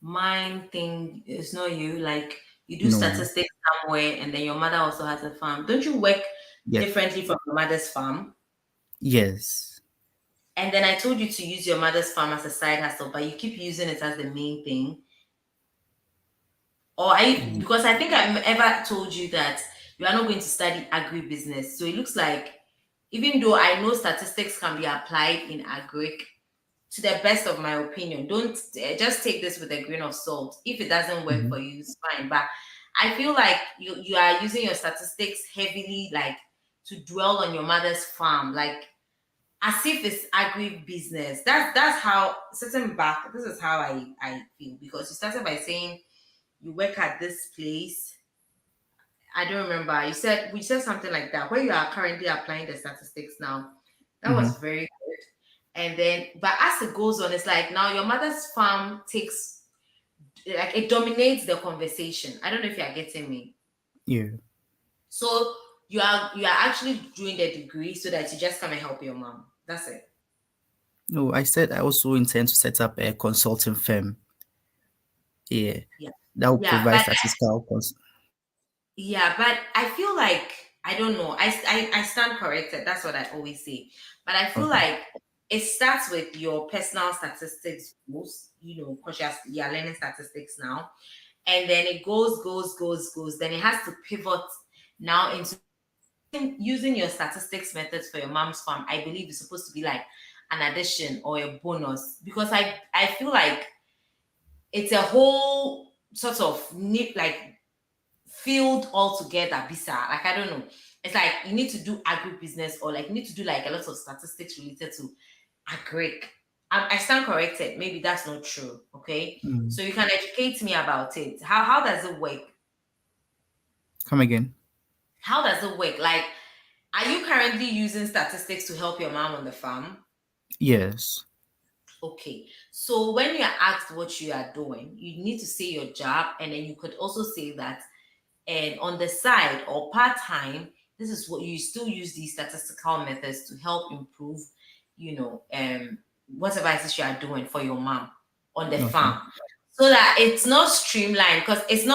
Speaker 1: mine thing? It's not you. Like you do
Speaker 5: No.
Speaker 1: statistics somewhere, and then your mother also has a farm. Don't you work
Speaker 5: Yes.
Speaker 1: differently from your mother's farm?
Speaker 5: Yes.
Speaker 1: And then I told you to use your mother's farm as a side hustle, but you keep using it as the main thing. Or because I think I ever told you that you are not going to study agribusiness. So it looks like, even though I know statistics can be applied in agric, to the best of my opinion, don't just take this with a grain of salt. If it doesn't work for you, it's fine. But I feel like you are using your statistics heavily, like to dwell on your mother's farm, like as if it's agribusiness. That's how certain back. This is how I feel, because you started by saying you work at this place. I don't remember. We said something like that. Where you are currently applying the statistics now. That was very good. And then, but as it goes on, it's like now your mother's farm takes, like, it dominates the conversation. I don't know if you are getting me.
Speaker 5: Yeah.
Speaker 1: So you are actually doing the degree so that you just come and help your mom. That's it.
Speaker 5: No, I said I also intend to set up a consulting firm. Yeah.
Speaker 1: Yeah.
Speaker 5: That will
Speaker 1: Yeah,
Speaker 5: provide
Speaker 1: but
Speaker 5: statistical
Speaker 1: yeah, but I feel like, I don't know. I stand corrected. That's what I always say. But I feel
Speaker 5: Okay.
Speaker 1: like it starts with your personal statistics goals, because you're learning statistics now. And then it goes. Then it has to pivot now into using your statistics methods for your mom's farm. I believe it's supposed to be like an addition or a bonus, because I feel like it's a whole sort of like field altogether, bisa. Like, I don't know. It's like you need to do agribusiness, or like you need to do like a lot of statistics related to agric. I stand corrected. Maybe that's not true. Okay.
Speaker 5: Mm.
Speaker 1: So you can educate me about it. How does it work?
Speaker 5: Come again.
Speaker 1: How does it work? Like, are you currently using statistics to help your mom on the farm?
Speaker 5: Yes.
Speaker 1: Okay. So when you're asked what you are doing, you need to say your job, and then you could also say that, and on the side or part-time, this is what you still use these statistical methods to help improve, whatever it is you are doing for your mom on the
Speaker 5: Okay.
Speaker 1: farm, so that it's not streamlined, because it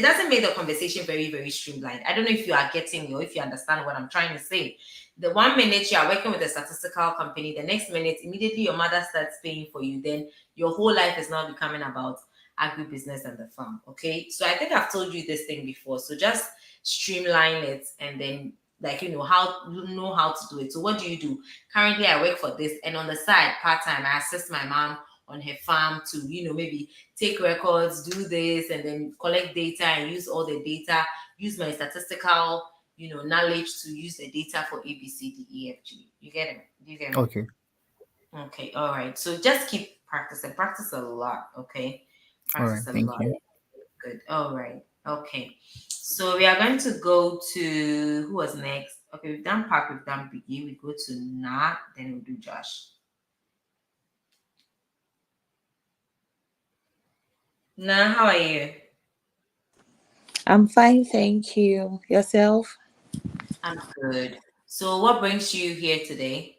Speaker 1: doesn't make the conversation very, very streamlined. I don't know if you are getting me, or if you understand what I'm trying to say. The 1 minute you are working with a statistical company, the next minute immediately your mother starts paying for you, then your whole life is now becoming about agribusiness and the farm. Okay, so I think I've told you this thing before, so just streamline it, and then, like, how to do it. So what do you do? Currently I work for this, and on the side, part-time, I assist my mom on her farm to maybe take records, do this, and then collect data and use all the data, use my statistical knowledge to use the data for ABCDEFG. You get it? You get it?
Speaker 5: Okay.
Speaker 1: Okay. All right. So just keep practicing. Practice a lot. Okay.
Speaker 5: All right.
Speaker 1: Practice a
Speaker 5: Thank
Speaker 1: lot.
Speaker 5: you.
Speaker 1: Good. All right. Okay. So we are going to go to, who was next? Okay, we've done Park, we've done Biggie. We go to Nat, then we'll do Josh. Nah, how are you?
Speaker 6: I'm fine, thank you. Yourself?
Speaker 1: I'm good. So what brings you here today?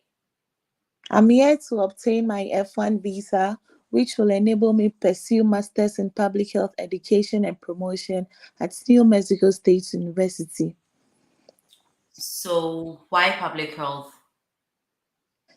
Speaker 6: I'm here to obtain my F1 visa, which will enable me pursue Masters in Public Health Education and Promotion at New Mexico State University.
Speaker 1: So why public health?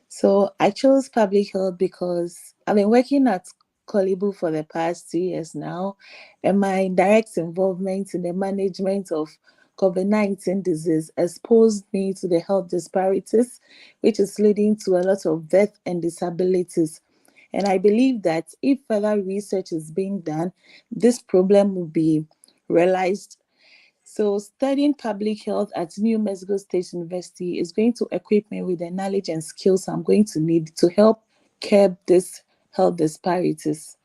Speaker 6: So I chose public health because I've been working at Kolibu for the past 2 years now, and my direct involvement in the management of COVID-19 disease exposed me to the health disparities, which is leading to a lot of death and disabilities. And I believe that if further research is being done, this problem will be realized. So studying public health at New Mexico State University is going to equip me with the knowledge and skills I'm going to need to help curb these health disparities.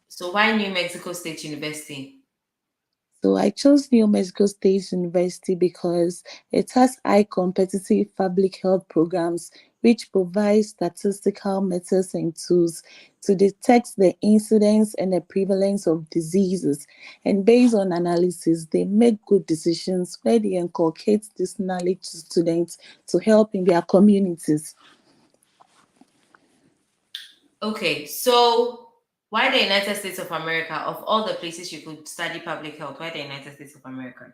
Speaker 1: So why New Mexico State University?
Speaker 6: So I chose New Mexico State University because it has high competitive public health programs which provide statistical methods and tools to detect the incidence and the prevalence of diseases. And based on analysis, they make good decisions where they inculcate this knowledge to students to help in their communities.
Speaker 1: Okay, so why the United States of America? Of all the places you could study public health, why the United States of America?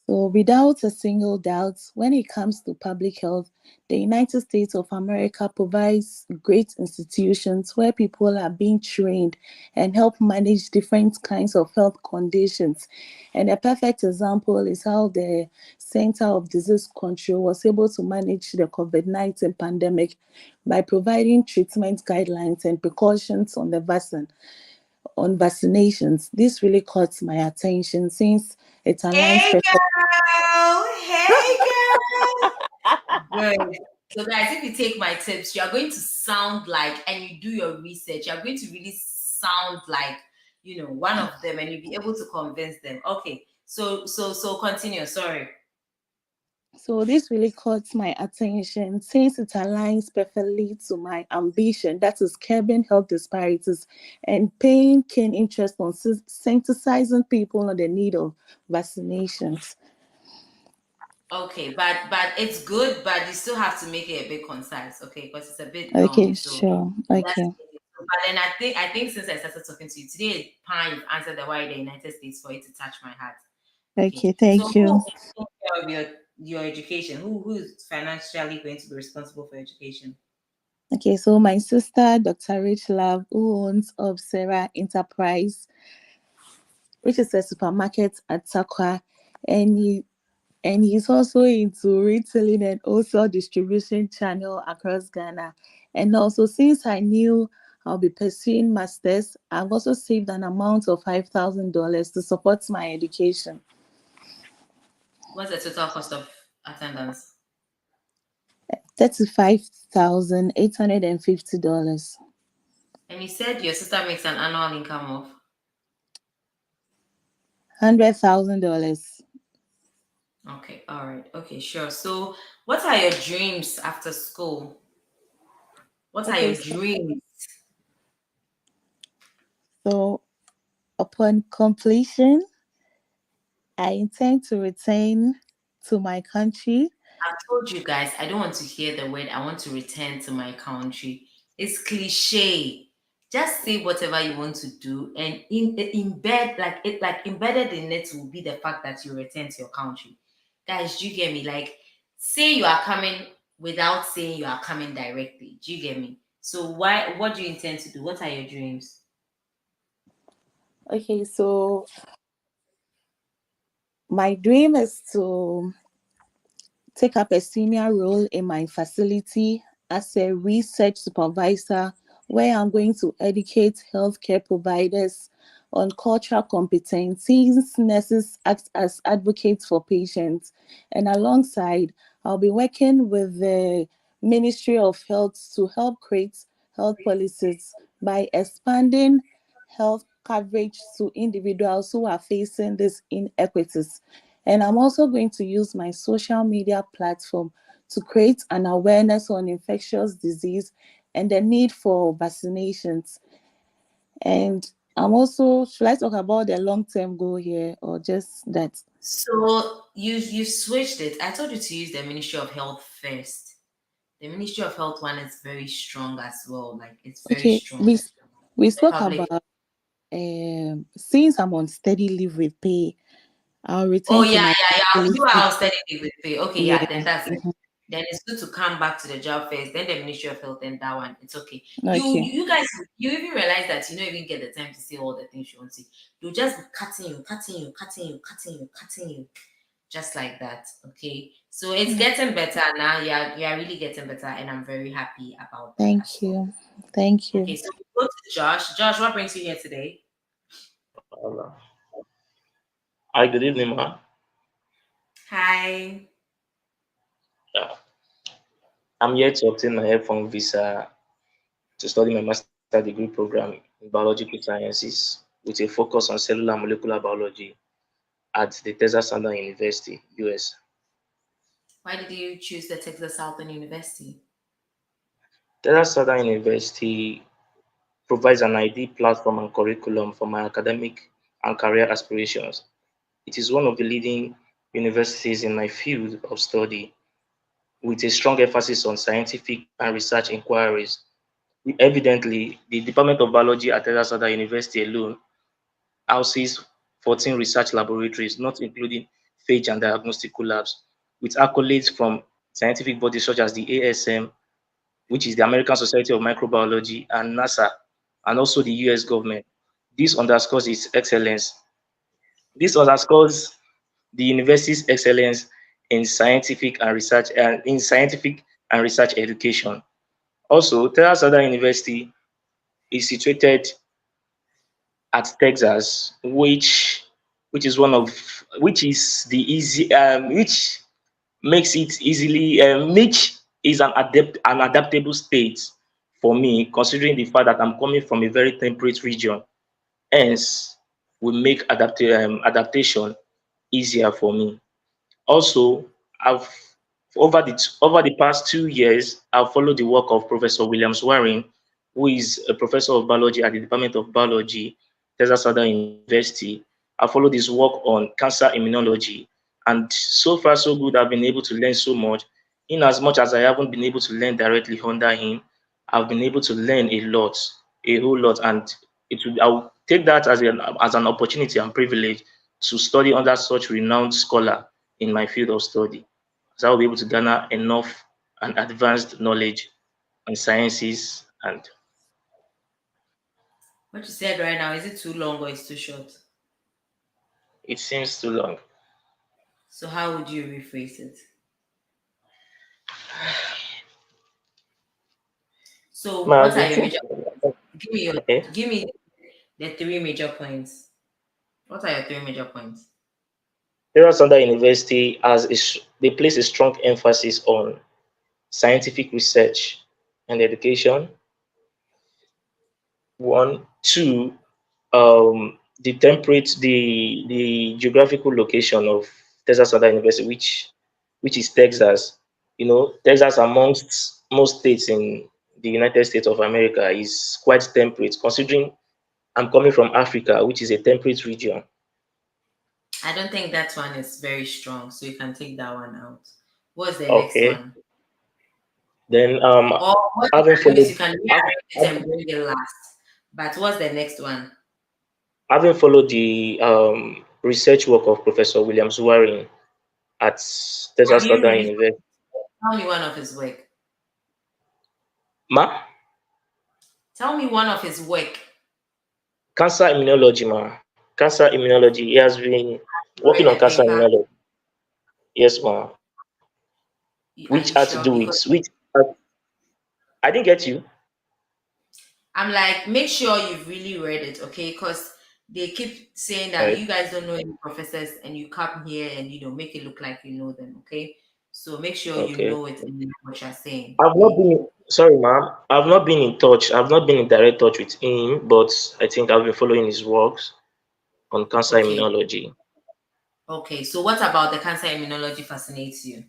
Speaker 6: So, without a single doubt, when it comes to public health, the United States of America provides great institutions where people are being trained and help manage different kinds of health conditions. And a perfect example is how the Center of Disease Control was able to manage the COVID-19 pandemic by providing treatment guidelines and precautions on vaccinations. This really caught my attention since it aligns
Speaker 1: Hey
Speaker 6: perfectly.
Speaker 1: girl! Hey girl! Good. So guys, if you take my tips, you are going to sound like, and you do your research, you are going to really sound like, one of them, and you'll be able to convince them. Okay. So continue. Sorry.
Speaker 6: So this really caught my attention since it aligns perfectly to my ambition, that is curbing health disparities and paying keen interest on sensitizing people on the need of vaccinations.
Speaker 1: Okay, but it's good, but you still have to make it a bit concise, okay? Because it's a bit
Speaker 6: Okay,
Speaker 1: long. So
Speaker 6: sure.
Speaker 1: let's
Speaker 6: Okay.
Speaker 1: make it. But then I think since I started talking to you today, Pan, you've answered the why in the United States for it to touch my heart.
Speaker 6: Okay,
Speaker 1: So
Speaker 6: thank
Speaker 1: who
Speaker 6: you.
Speaker 1: is taking care of your education? Who's financially going to be responsible for education?
Speaker 6: Okay, so my sister, Dr. Rich Love, who owns Obsera Enterprise, which is a supermarket at Takwa, and he's also into retailing and also distribution channel across Ghana. And also, since I knew I'll be pursuing masters, I've also saved an amount of $5,000 to support my education.
Speaker 1: What's the total cost of attendance?
Speaker 6: $35,850.
Speaker 1: And you said your sister makes an annual income of
Speaker 6: $100,000.
Speaker 1: okay, all right, okay, sure. So what are your dreams after school? What are
Speaker 6: Okay,
Speaker 1: your dreams?
Speaker 6: so upon completion, I intend to return to my country.
Speaker 1: I've told you guys, I don't want to hear the word I want to return to my country. It's cliche. Just say whatever you want to do, and embed like embedded in it will be the fact that you return to your country. Guys, do you get me? Like, say you are coming without saying you are coming directly. Do you get me? So what do you intend to do? What are your dreams?
Speaker 6: Okay, so my dream is to take up a senior role in my facility as a research supervisor, where I'm going to educate healthcare providers on cultural competencies. Nurses act as advocates for patients, and alongside, I'll be working with the Ministry of Health to help create health policies by expanding health coverage to individuals who are facing these inequities. And I'm also going to use my social media platform to create an awareness on infectious disease and the need for vaccinations. And I'm also, should I talk about the long-term goal here or just that?
Speaker 1: So you switched it. I told you to use the Ministry of Health first. The Ministry of Health one is very strong as well. Like it's very
Speaker 6: Okay,
Speaker 1: strong.
Speaker 6: we
Speaker 1: The
Speaker 6: spoke
Speaker 1: public.
Speaker 6: about since I'm on steady leave with pay, I'll
Speaker 1: Oh
Speaker 6: return to
Speaker 1: yeah,
Speaker 6: my
Speaker 1: yeah, yeah. You
Speaker 6: facility.
Speaker 1: are studying with pay. Okay,
Speaker 6: Yeah.
Speaker 1: yeah, then that's it. Then it's good to come back to the job first, then the Ministry of Health, then that one. It's okay.
Speaker 6: Okay.
Speaker 1: You guys, you even realize that you don't even get the time to say all the things you want to say. They'll just be cutting you, cutting you, cutting you, cutting you, cutting you, just like that. Okay. So it's getting better now. Yeah, you are really getting better, and I'm very happy about that as
Speaker 6: Thank
Speaker 1: well.
Speaker 6: you. Thank you.
Speaker 1: Okay, so we go to Josh. Josh, what brings you here today?
Speaker 7: Hi, good evening, ma.
Speaker 1: Hi.
Speaker 7: Yeah. I'm here to obtain my F1 visa to study my master degree program in biological sciences with a focus on cellular and molecular biology at the Texas Southern University, US.
Speaker 1: Why did you choose the Texas Southern University?
Speaker 7: Texas Southern University provides an ideal platform and curriculum for my academic and career aspirations. It is one of the leading universities in my field of study with a strong emphasis on scientific and research inquiries. Evidently, the Department of Biology at Texas Southern University alone houses 14 research laboratories, not including phage and diagnostical labs, with accolades from scientific bodies such as the ASM, which is the American Society of Microbiology, and NASA, and also the US government. This underscores its excellence. This underscores the university's excellence in scientific and research education. Also, Texas Southern University is situated at Texas, which is the easy which makes it easily which is an adaptable state for me, considering the fact that I'm coming from a very temperate region. Hence, will make adaptation easier for me. Also, I've over the past 2 years, I've followed the work of Professor Williams Waring, who is a professor of biology at the Department of Biology, Texas Southern University. I followed his work on cancer immunology, and so far so good. I've been able to learn so much. In as much as I haven't been able to learn directly under him, I've been able to learn a whole lot, and I will take that as an opportunity and privilege to study under such renowned scholar in my field of study. So I'll be able to garner enough and advanced knowledge on sciences. And
Speaker 1: What you said right now, is it too long or is too short?
Speaker 7: it seems too long.
Speaker 1: So how would you rephrase it? So
Speaker 7: Ma,
Speaker 1: what are your major
Speaker 7: okay.
Speaker 1: give me the 3 major points. What are your 3 major points?
Speaker 7: Texas Southern University they place a strong emphasis on scientific research and education. 1, 2, the geographical location of Texas Southern University, which is Texas. You know, Texas amongst most states in the United States of America is quite temperate, considering I'm coming from Africa, which is a temperate region.
Speaker 1: I don't think that one is very strong, so you can take that one out. What's the next
Speaker 7: Okay.
Speaker 1: one?
Speaker 7: Then
Speaker 1: Or what you
Speaker 7: having
Speaker 1: can do is
Speaker 7: followed
Speaker 1: you can rearrange it and bring it last. But what's the next one?
Speaker 7: having followed the research work of Professor Williams Waring at
Speaker 1: Have
Speaker 7: Texas
Speaker 1: you
Speaker 7: Southern
Speaker 1: really
Speaker 7: University.
Speaker 1: tell me one of his work?
Speaker 7: Ma?
Speaker 1: Tell me one of his work.
Speaker 7: Cancer immunology, ma. Cancer immunology. He has been working
Speaker 1: Read
Speaker 7: on
Speaker 1: the
Speaker 7: cancer
Speaker 1: paper.
Speaker 7: immunology. Yes, ma.
Speaker 1: Are
Speaker 7: Which
Speaker 1: you
Speaker 7: had to
Speaker 1: sure?
Speaker 7: do
Speaker 1: Because
Speaker 7: with which I didn't get you.
Speaker 1: I'm like, make sure you've really read it, okay? Because they keep saying that
Speaker 7: Right.
Speaker 1: you guys don't know any professors and you come here and make it look like you know them, okay? So make sure you
Speaker 7: Okay.
Speaker 1: know it in what you're saying.
Speaker 7: I've not
Speaker 1: Okay?
Speaker 7: been sorry, ma'am. I've not been in touch. I've not been in direct touch with him, but I think I've been following his works on cancer
Speaker 1: Okay.
Speaker 7: immunology.
Speaker 1: Okay. So what about the cancer immunology fascinates you?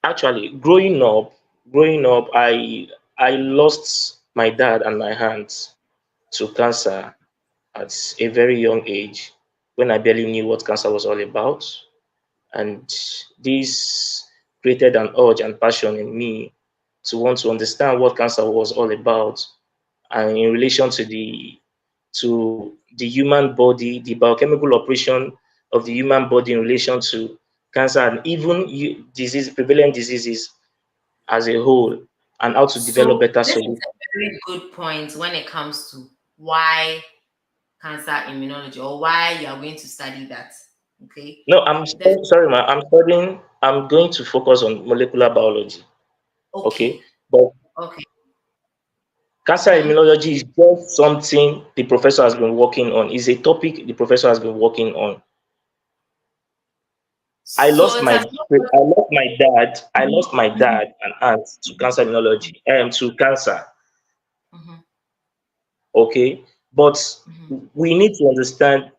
Speaker 7: Actually, growing up, I lost my dad and my aunt to cancer at a very young age when I barely knew what cancer was all about. And this created an urge and passion in me to want to understand what cancer was all about and in relation to the human body, the biochemical operation of the human body in relation to cancer and even prevalent diseases as a whole, and how to develop
Speaker 1: So
Speaker 7: better
Speaker 1: this is
Speaker 7: solutions.
Speaker 1: a very good point when it comes to why cancer immunology or why you are going to study that. Okay.
Speaker 7: No,
Speaker 1: The,
Speaker 7: sorry, ma. I'm going to focus on molecular biology.
Speaker 1: okay.
Speaker 7: Okay, but
Speaker 1: Okay.
Speaker 7: cancer immunology is just something the professor has been working on. Is a topic the professor has been working on. I
Speaker 1: So
Speaker 7: lost
Speaker 1: it
Speaker 7: my
Speaker 1: has
Speaker 7: I lost my dad. I lost my dad and aunt to cancer immunology. To cancer.
Speaker 1: Mhm.
Speaker 7: Okay, but
Speaker 1: Mhm.
Speaker 7: we need to understand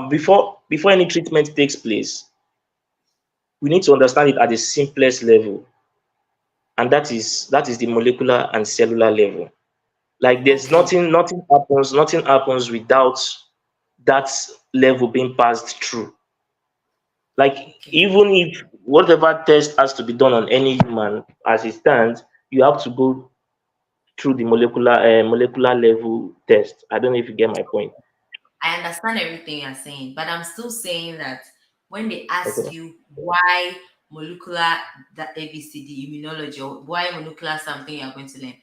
Speaker 7: before any treatment takes place, we need to understand it at the simplest level, and that is the molecular and cellular level. Like there's
Speaker 1: Okay.
Speaker 7: nothing happens without that level being passed through. Like
Speaker 1: Okay.
Speaker 7: even if whatever test has to be done on any human as it stands, you have to go through the molecular level test. I don't know if you get my point.
Speaker 1: I understand everything you're saying, but I'm still saying that when they ask
Speaker 7: Okay.
Speaker 1: you why molecular that ABCD immunology or why molecular something you're going to learn,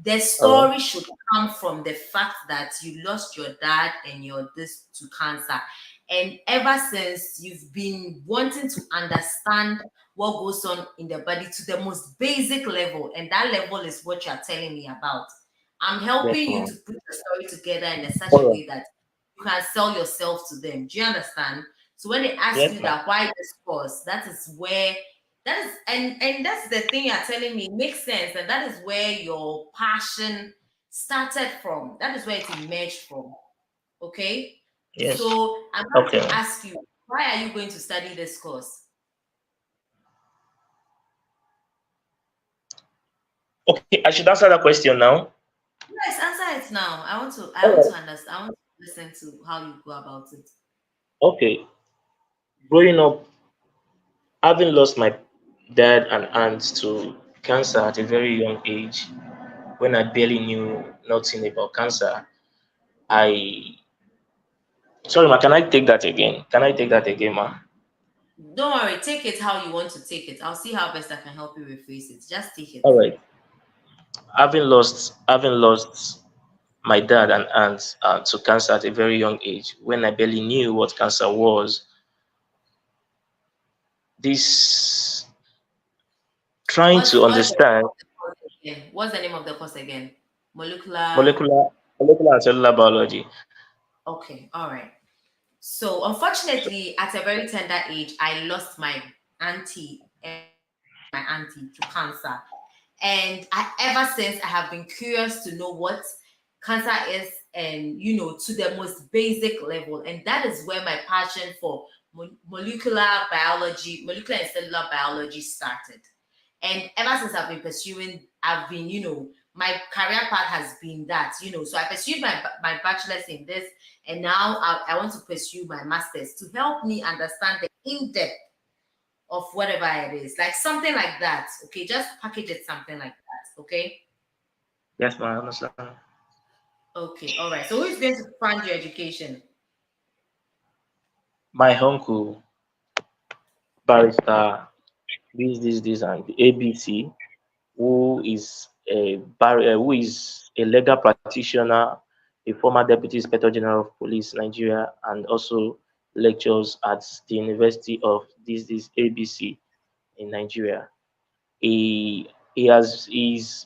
Speaker 1: the
Speaker 7: All right.
Speaker 1: story should come from the fact that you lost your dad and your this to cancer. And ever since you've been wanting to understand what goes on in the body to the most basic level, and that level is what you're telling me about. I'm
Speaker 7: Yes,
Speaker 1: helping you to
Speaker 7: ma'am.
Speaker 1: put the story together in such a
Speaker 7: All right.
Speaker 1: way that you can sell yourself to them. Do you understand? So when they ask
Speaker 7: Yes,
Speaker 1: you
Speaker 7: ma'am.
Speaker 1: that why this course, that is where that is and that's the thing you're telling me makes sense, and that is where your passion started from. That is where it emerged from. Okay.
Speaker 7: Yes.
Speaker 1: So I'm going
Speaker 7: Okay.
Speaker 1: to ask you, why are you going to study this course?
Speaker 7: Okay, I should answer that question now.
Speaker 1: Yes, answer it now. I want to
Speaker 7: All
Speaker 1: understand. I want to listen to how you go about it.
Speaker 7: Okay. Growing up, having lost my dad and aunt to cancer at a very young age, when I barely knew nothing about cancer, I sorry, ma. Can I take that again? Can I take that again, ma?
Speaker 1: Don't worry, take it how you want to take it. I'll see how best I can help you rephrase it. Just take it.
Speaker 7: All right. Having lost my dad and aunt to cancer at a very young age, when I barely knew what cancer was, this trying to
Speaker 1: What's the name
Speaker 7: understand
Speaker 1: of the course again? What's the name of the course again? Molecular.
Speaker 7: molecular and cellular biology.
Speaker 1: Okay, all right. So unfortunately, at a very tender age, I lost my auntie to cancer. And ever since I have been curious to know what cancer is, and to the most basic level. And that is where my passion for molecular biology, molecular and cellular biology started. And ever since I've been pursuing, my career path has been that, so I pursued my bachelor's in this, and now I want to pursue my master's to help me understand the in-depth of whatever it is, like something like that. Okay, just package it something like that. Okay.
Speaker 7: Yes, ma, I understand.
Speaker 1: Okay. All right. So who is going to fund your education?
Speaker 7: My uncle, barrister, this, and the ABC, who is a legal practitioner, a former Deputy Inspector General of Police, Nigeria, and also lectures at the University of this ABC in Nigeria. He's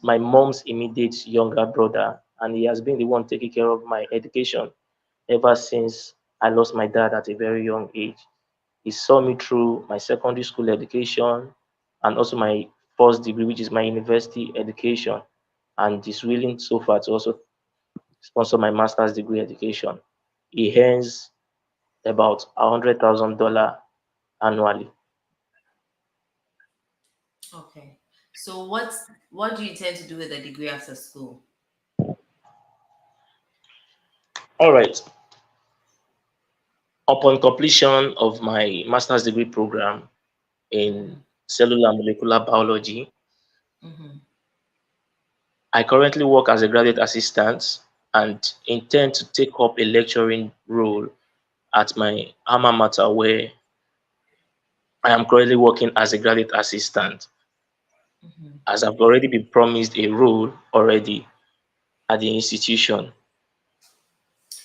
Speaker 7: my mom's immediate younger brother, and he has been the one taking care of my education ever since I lost my dad at a very young age. He saw me through my secondary school education and also my first degree, which is my university education, and is willing so far to also sponsor my master's degree education. He earns about $100,000 annually.
Speaker 1: Okay. So what do you intend to do with the degree after school?
Speaker 7: All right. Upon completion of my master's degree program in cellular and molecular biology,
Speaker 1: Mm-hmm.
Speaker 7: I currently work as a graduate assistant and intend to take up a lecturing role at my alma mater, where I am currently working as a graduate assistant,
Speaker 1: Mm-hmm.
Speaker 7: as I've already been promised a role already at the institution.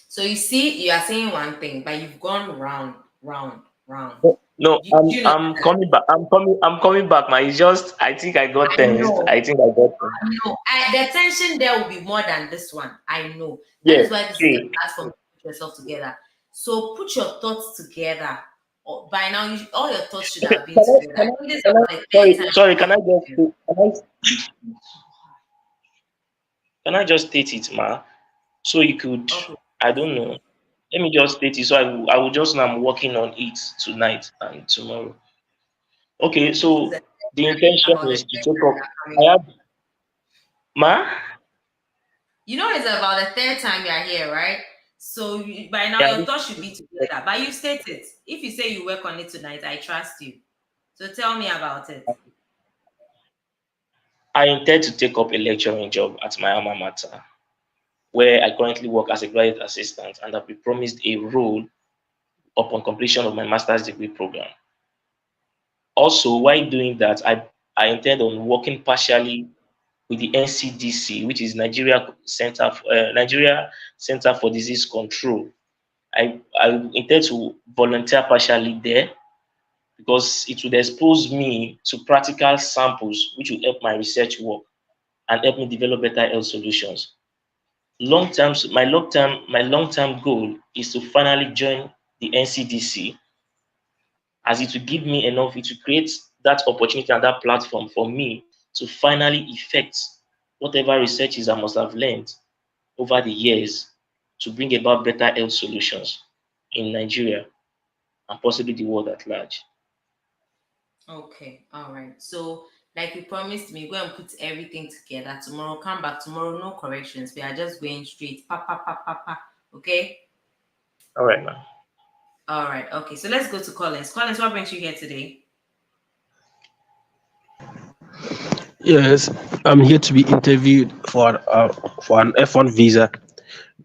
Speaker 1: So you see, you are saying one thing, but you've gone round, round, round.
Speaker 7: No,
Speaker 1: Do you know
Speaker 7: I'm
Speaker 1: that?
Speaker 7: coming back. I'm coming back, man. It's just I think I got
Speaker 1: I
Speaker 7: tensed.
Speaker 1: know.
Speaker 7: I think I got tensed.
Speaker 1: I know. The tension there will be more than this one. I know. That
Speaker 7: Yeah.
Speaker 1: is why this is a
Speaker 7: See,
Speaker 1: platform to put yourself together. So put your thoughts together. By now, all your thoughts should have been together. I think this is about the third time.
Speaker 7: sorry, can I just state it, ma? So you could,
Speaker 1: Okay.
Speaker 7: I don't know. Let me just state it. So I will just know I'm working on it tonight and tomorrow. Okay,
Speaker 1: This is
Speaker 7: so the intention
Speaker 1: about the
Speaker 7: is
Speaker 1: third
Speaker 7: to take
Speaker 1: time
Speaker 7: up.
Speaker 1: you are
Speaker 7: I
Speaker 1: coming.
Speaker 7: have, ma.
Speaker 1: It's about the third time you are here, right? So by now
Speaker 7: Yeah,
Speaker 1: your thoughts should be together. But you state it. If you say you work on it tonight, I trust you. So tell me about it.
Speaker 7: I intend to take up a lecturing job at my alma mater, where I currently work as a graduate assistant, and I've been promised a role upon completion of my master's degree program. Also, while doing that, I intend on working partially with the NCDC, which is Nigeria Center for Disease Control. I intend to volunteer partially there because it would expose me to practical samples, which will help my research work and help me develop better health solutions. My long term goal is to finally join the NCDC, as it will give me enough, it will create that opportunity and that platform for me to finally effect whatever researches I must have learned over the years to bring about better health solutions. in Nigeria and possibly the world at large.
Speaker 1: Okay, all right. So, like you promised me, go and put everything together tomorrow. Come back tomorrow, no corrections. We are just going straight. Pa pa pa pa pa. Okay.
Speaker 7: All right, ma'am.
Speaker 1: All right. Okay. So let's go to Collins. Collins, what brings you here today?
Speaker 8: Yes, I'm here to be interviewed for an F1 visa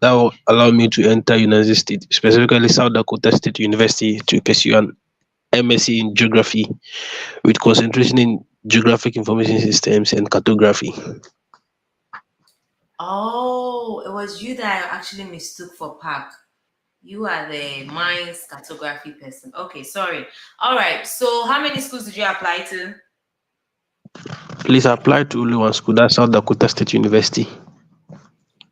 Speaker 8: that will allow me to enter United States, specifically South Dakota State University, to pursue an MSc in geography with concentration in geographic information systems and cartography.
Speaker 1: Oh, it was you that I actually mistook for Park. You are the mines cartography person. Okay, sorry. All right. So, how many schools did you apply to?
Speaker 8: Please apply to only one school, that's South Dakota State University.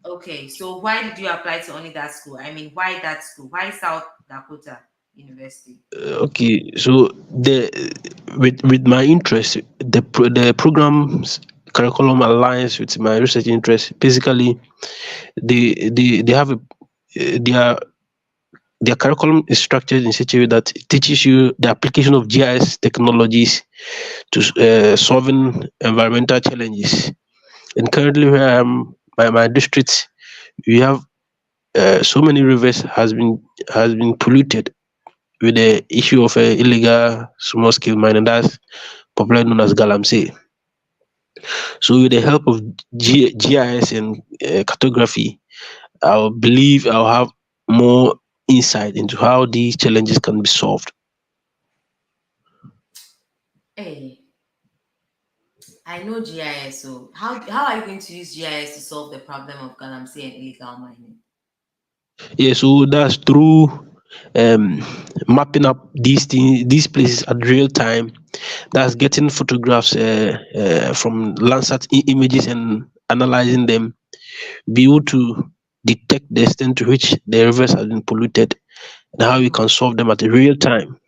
Speaker 1: Okay. So, why did you apply to only that school? I mean, why that school? Why South Dakota University?
Speaker 8: Okay, so with my interest, the program's curriculum aligns with my research interest. Basically, they have their curriculum is structured in such a way that it teaches you the application of GIS technologies to solving environmental challenges. And currently, where I am, my district, we have so many rivers has been polluted with the issue of illegal small scale mining, that's popularly known as galamsey. So, with the help of GIS and cartography, I believe I'll have more insight into how these challenges can be solved.
Speaker 1: Hey, I know GIS. So, how are you going to use GIS to solve the problem of galamsey and illegal mining?
Speaker 8: Yeah, so that's through mapping up these places at real time. That's getting photographs from Landsat images and analyzing them, be able to detect the extent to which the rivers have been polluted and how we can solve them at a real time.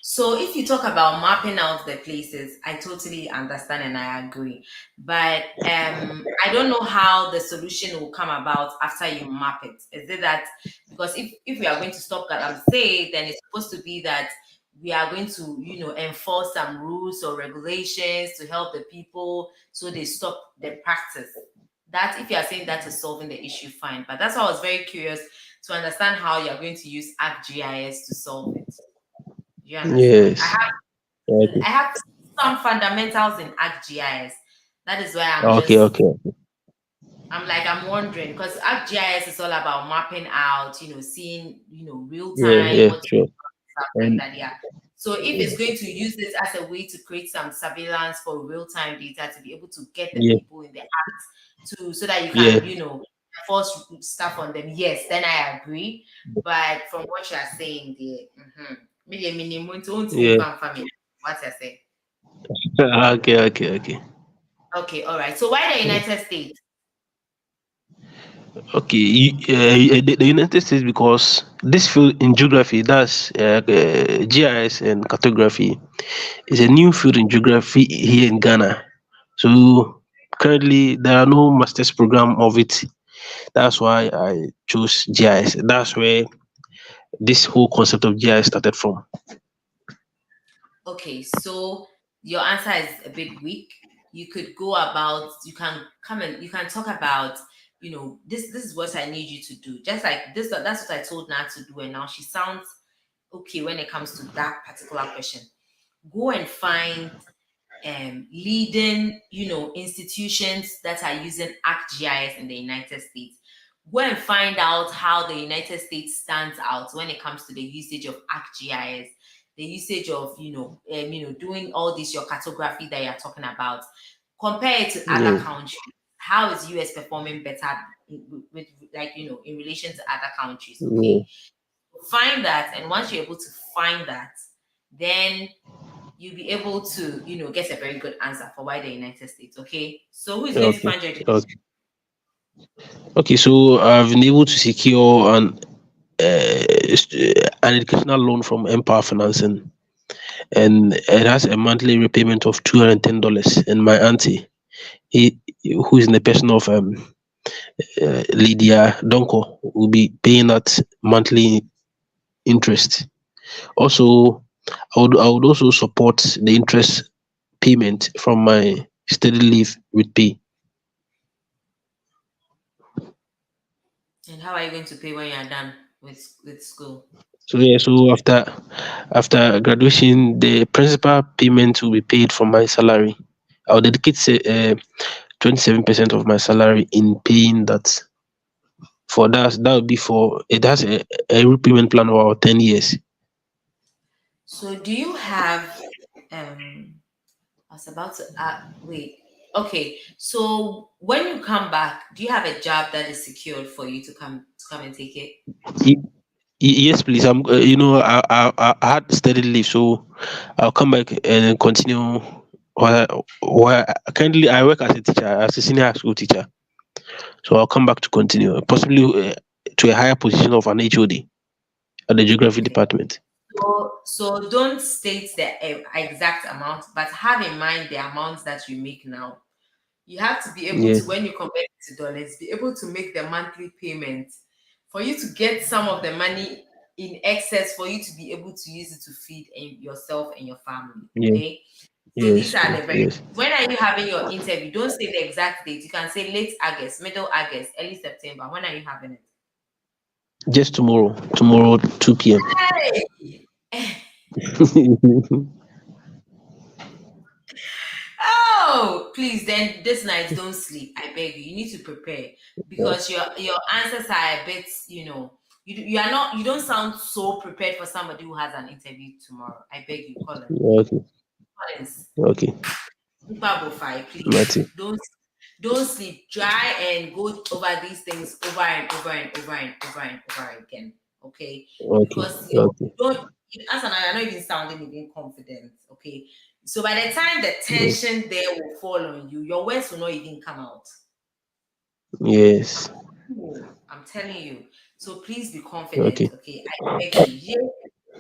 Speaker 1: So if you talk about mapping out the places, I totally understand and I agree. But I don't know how the solution will come about after you map it. Is it that because if we are going to stop galamsey, then it's supposed to be that we are going to, enforce some rules or regulations to help the people so they stop the practice. That if you are saying that is solving the issue, fine. But that's why I was very curious to understand how you're going to use ArcGIS to solve it. You understand?
Speaker 8: Yes.
Speaker 1: I have some fundamentals in ArcGIS. That is why I'm wondering because ArcGIS is all about mapping out, seeing, real time,
Speaker 8: Sure.
Speaker 1: stuff like that. Yeah. So if it's going to use this as a way to create some surveillance for real time data to be able to get the people in the act so that you can, enforce stuff on them, yes, then I agree. But from what you are saying, maybe a minimum to family. What's I say? Okay, all right. So why the United States?
Speaker 8: Okay, the United States, because this field in geography, that's GIS and cartography, is a new field in geography here in Ghana. So currently there are no master's program of it. That's why I chose GIS. That's where this whole concept of GIS started from.
Speaker 1: Okay, so your answer is a bit weak. You could go about, you can talk about, this is what I need you to do. Just like this, that's what I told Nat to do, and now she sounds okay when it comes to that particular question. Go and find leading, institutions that are using ArcGIS in the United States. Go and find out how the United States stands out when it comes to the usage of ArcGIS, the usage of, doing all this, your cartography that you're talking about. Compare it to other countries. How is US performing better with in relation to other countries? Okay. Find that, and once you're able to find that, then you'll be able to, get a very good answer for why the United States. Okay. So who is going to find your education?
Speaker 8: Okay, so I've been able to secure an educational loan from Empower Financing, and it has a monthly repayment of $210. And my auntie, who is in the person of Lydia Donko will be paying that monthly interest. Also, I would also support the interest payment from my study leave with pay.
Speaker 1: And how are you going to pay when you're done with school?
Speaker 8: So yeah, so after graduation, the principal payment will be paid from my salary. I'll dedicate 27% of my salary in paying that. For that would be for it has a repayment plan of about 10 years.
Speaker 1: So do you have I was about to wait. Okay, so when you come back, do you have a job that is secured for you to come and take it?
Speaker 8: Yes, please. I'm. I had study leave, so I'll come back and continue. While currently I work as a teacher, as a senior high school teacher. So I'll come back to continue, possibly to a higher position of an HOD at the geography department.
Speaker 1: So don't state the exact amount, but have in mind the amounts that you make now. You have to be able to, when you convert it to dollars, be able to make the monthly payment for you to get some of the money in excess for you to be able to use it to feed yourself and your family. Okay. So these are the very. When are you having your interview? Don't say the exact date. You can say late August, middle August, early September. When are you having it?
Speaker 8: Just tomorrow. Tomorrow, 2 p.m.
Speaker 1: Oh, please, then this night don't sleep. I beg you. You need to prepare because your answers are a bit, you are not. You don't sound so prepared for somebody who has an interview tomorrow. I beg you, Colin.
Speaker 8: Okay.
Speaker 1: Collins.
Speaker 8: Okay.
Speaker 1: Please don't sleep. Try and go over these things over and over and over and over and over again. Okay. Because you're not even sounding even confident. Okay. So by the time the tension there will fall on you, your words will not even come out.
Speaker 8: Yes.
Speaker 1: I'm telling you. So please be confident. Okay. I beg you.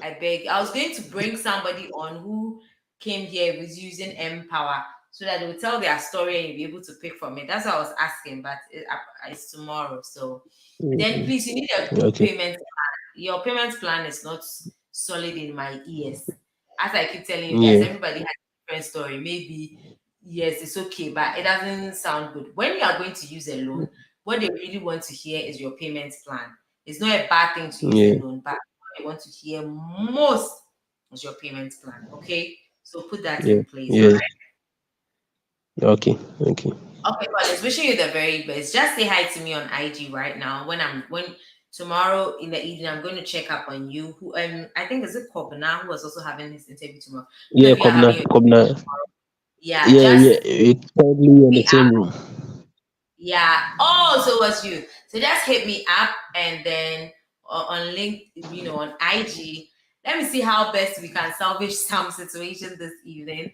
Speaker 1: I beg. I was going to bring somebody on who came here with using Empower so that they will tell their story and you'll be able to pick from it. That's what I was asking, but it's tomorrow. So then please, you need a good payment plan. Your payment plan is not solid in my ears. As I keep telling you guys, everybody has a different story. Maybe, yes, it's okay, but it doesn't sound good. When you are going to use a loan, what they really want to hear is your payment plan. It's not a bad thing to use a loan, but what they want to hear most is your payment plan. Okay? So put that in place.
Speaker 8: Yes. Right? Okay.
Speaker 1: Okay, Collins, wishing you the very best. Just say hi to me on IG right now. When tomorrow in the evening, I'm going to check up on you. Who I think is it Kobna who was also having his interview tomorrow.
Speaker 8: Yeah, Kobna.
Speaker 1: Yeah,
Speaker 8: it's probably in the same room.
Speaker 1: Yeah. Oh, so it was you. So just hit me up and then on LinkedIn, on IG. Let me see how best we can salvage some situation this evening.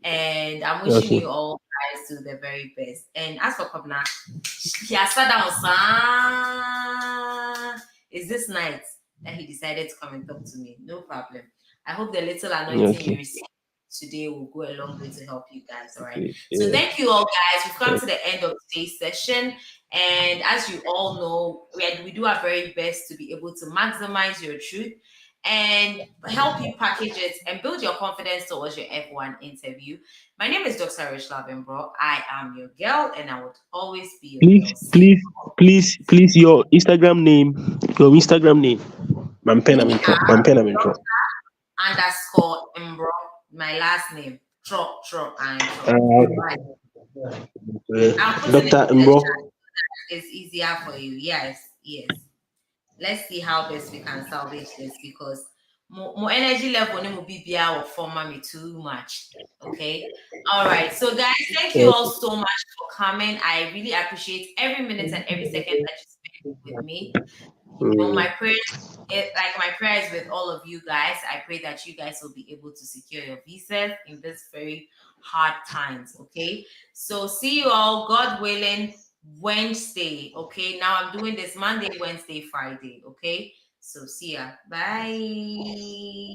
Speaker 1: And I'm wishing you all guys to the very best. And as for Kobna, he has sat down. Is this night that he decided to come and talk to me? No problem. I hope the little anointing you receive today will go a long way to help you guys. All right. So thank you all, guys. We've come to the end of today's session. And as you all know, we do our very best to be able to maximize your truth and help you package it and build your confidence towards your F1 interview. My name is Dr. Rich Lavenbro. I am your girl, and I would always be your girl.
Speaker 8: Please, your Instagram name.
Speaker 1: _Mbro. My last name. Dr. Mbro. It's easier for you. Yes. Let's see how best we can salvage this because more energy level will be for mommy too much. Okay. All right. So guys, thank you all so much for coming. I really appreciate every minute and every second that you spend with me. My prayer is with all of you guys. I pray that you guys will be able to secure your visas in this very hard times. Okay. So see you all, God willing, Wednesday. Okay. Now I'm doing this Monday, Wednesday, Friday. Okay. So see ya. Bye.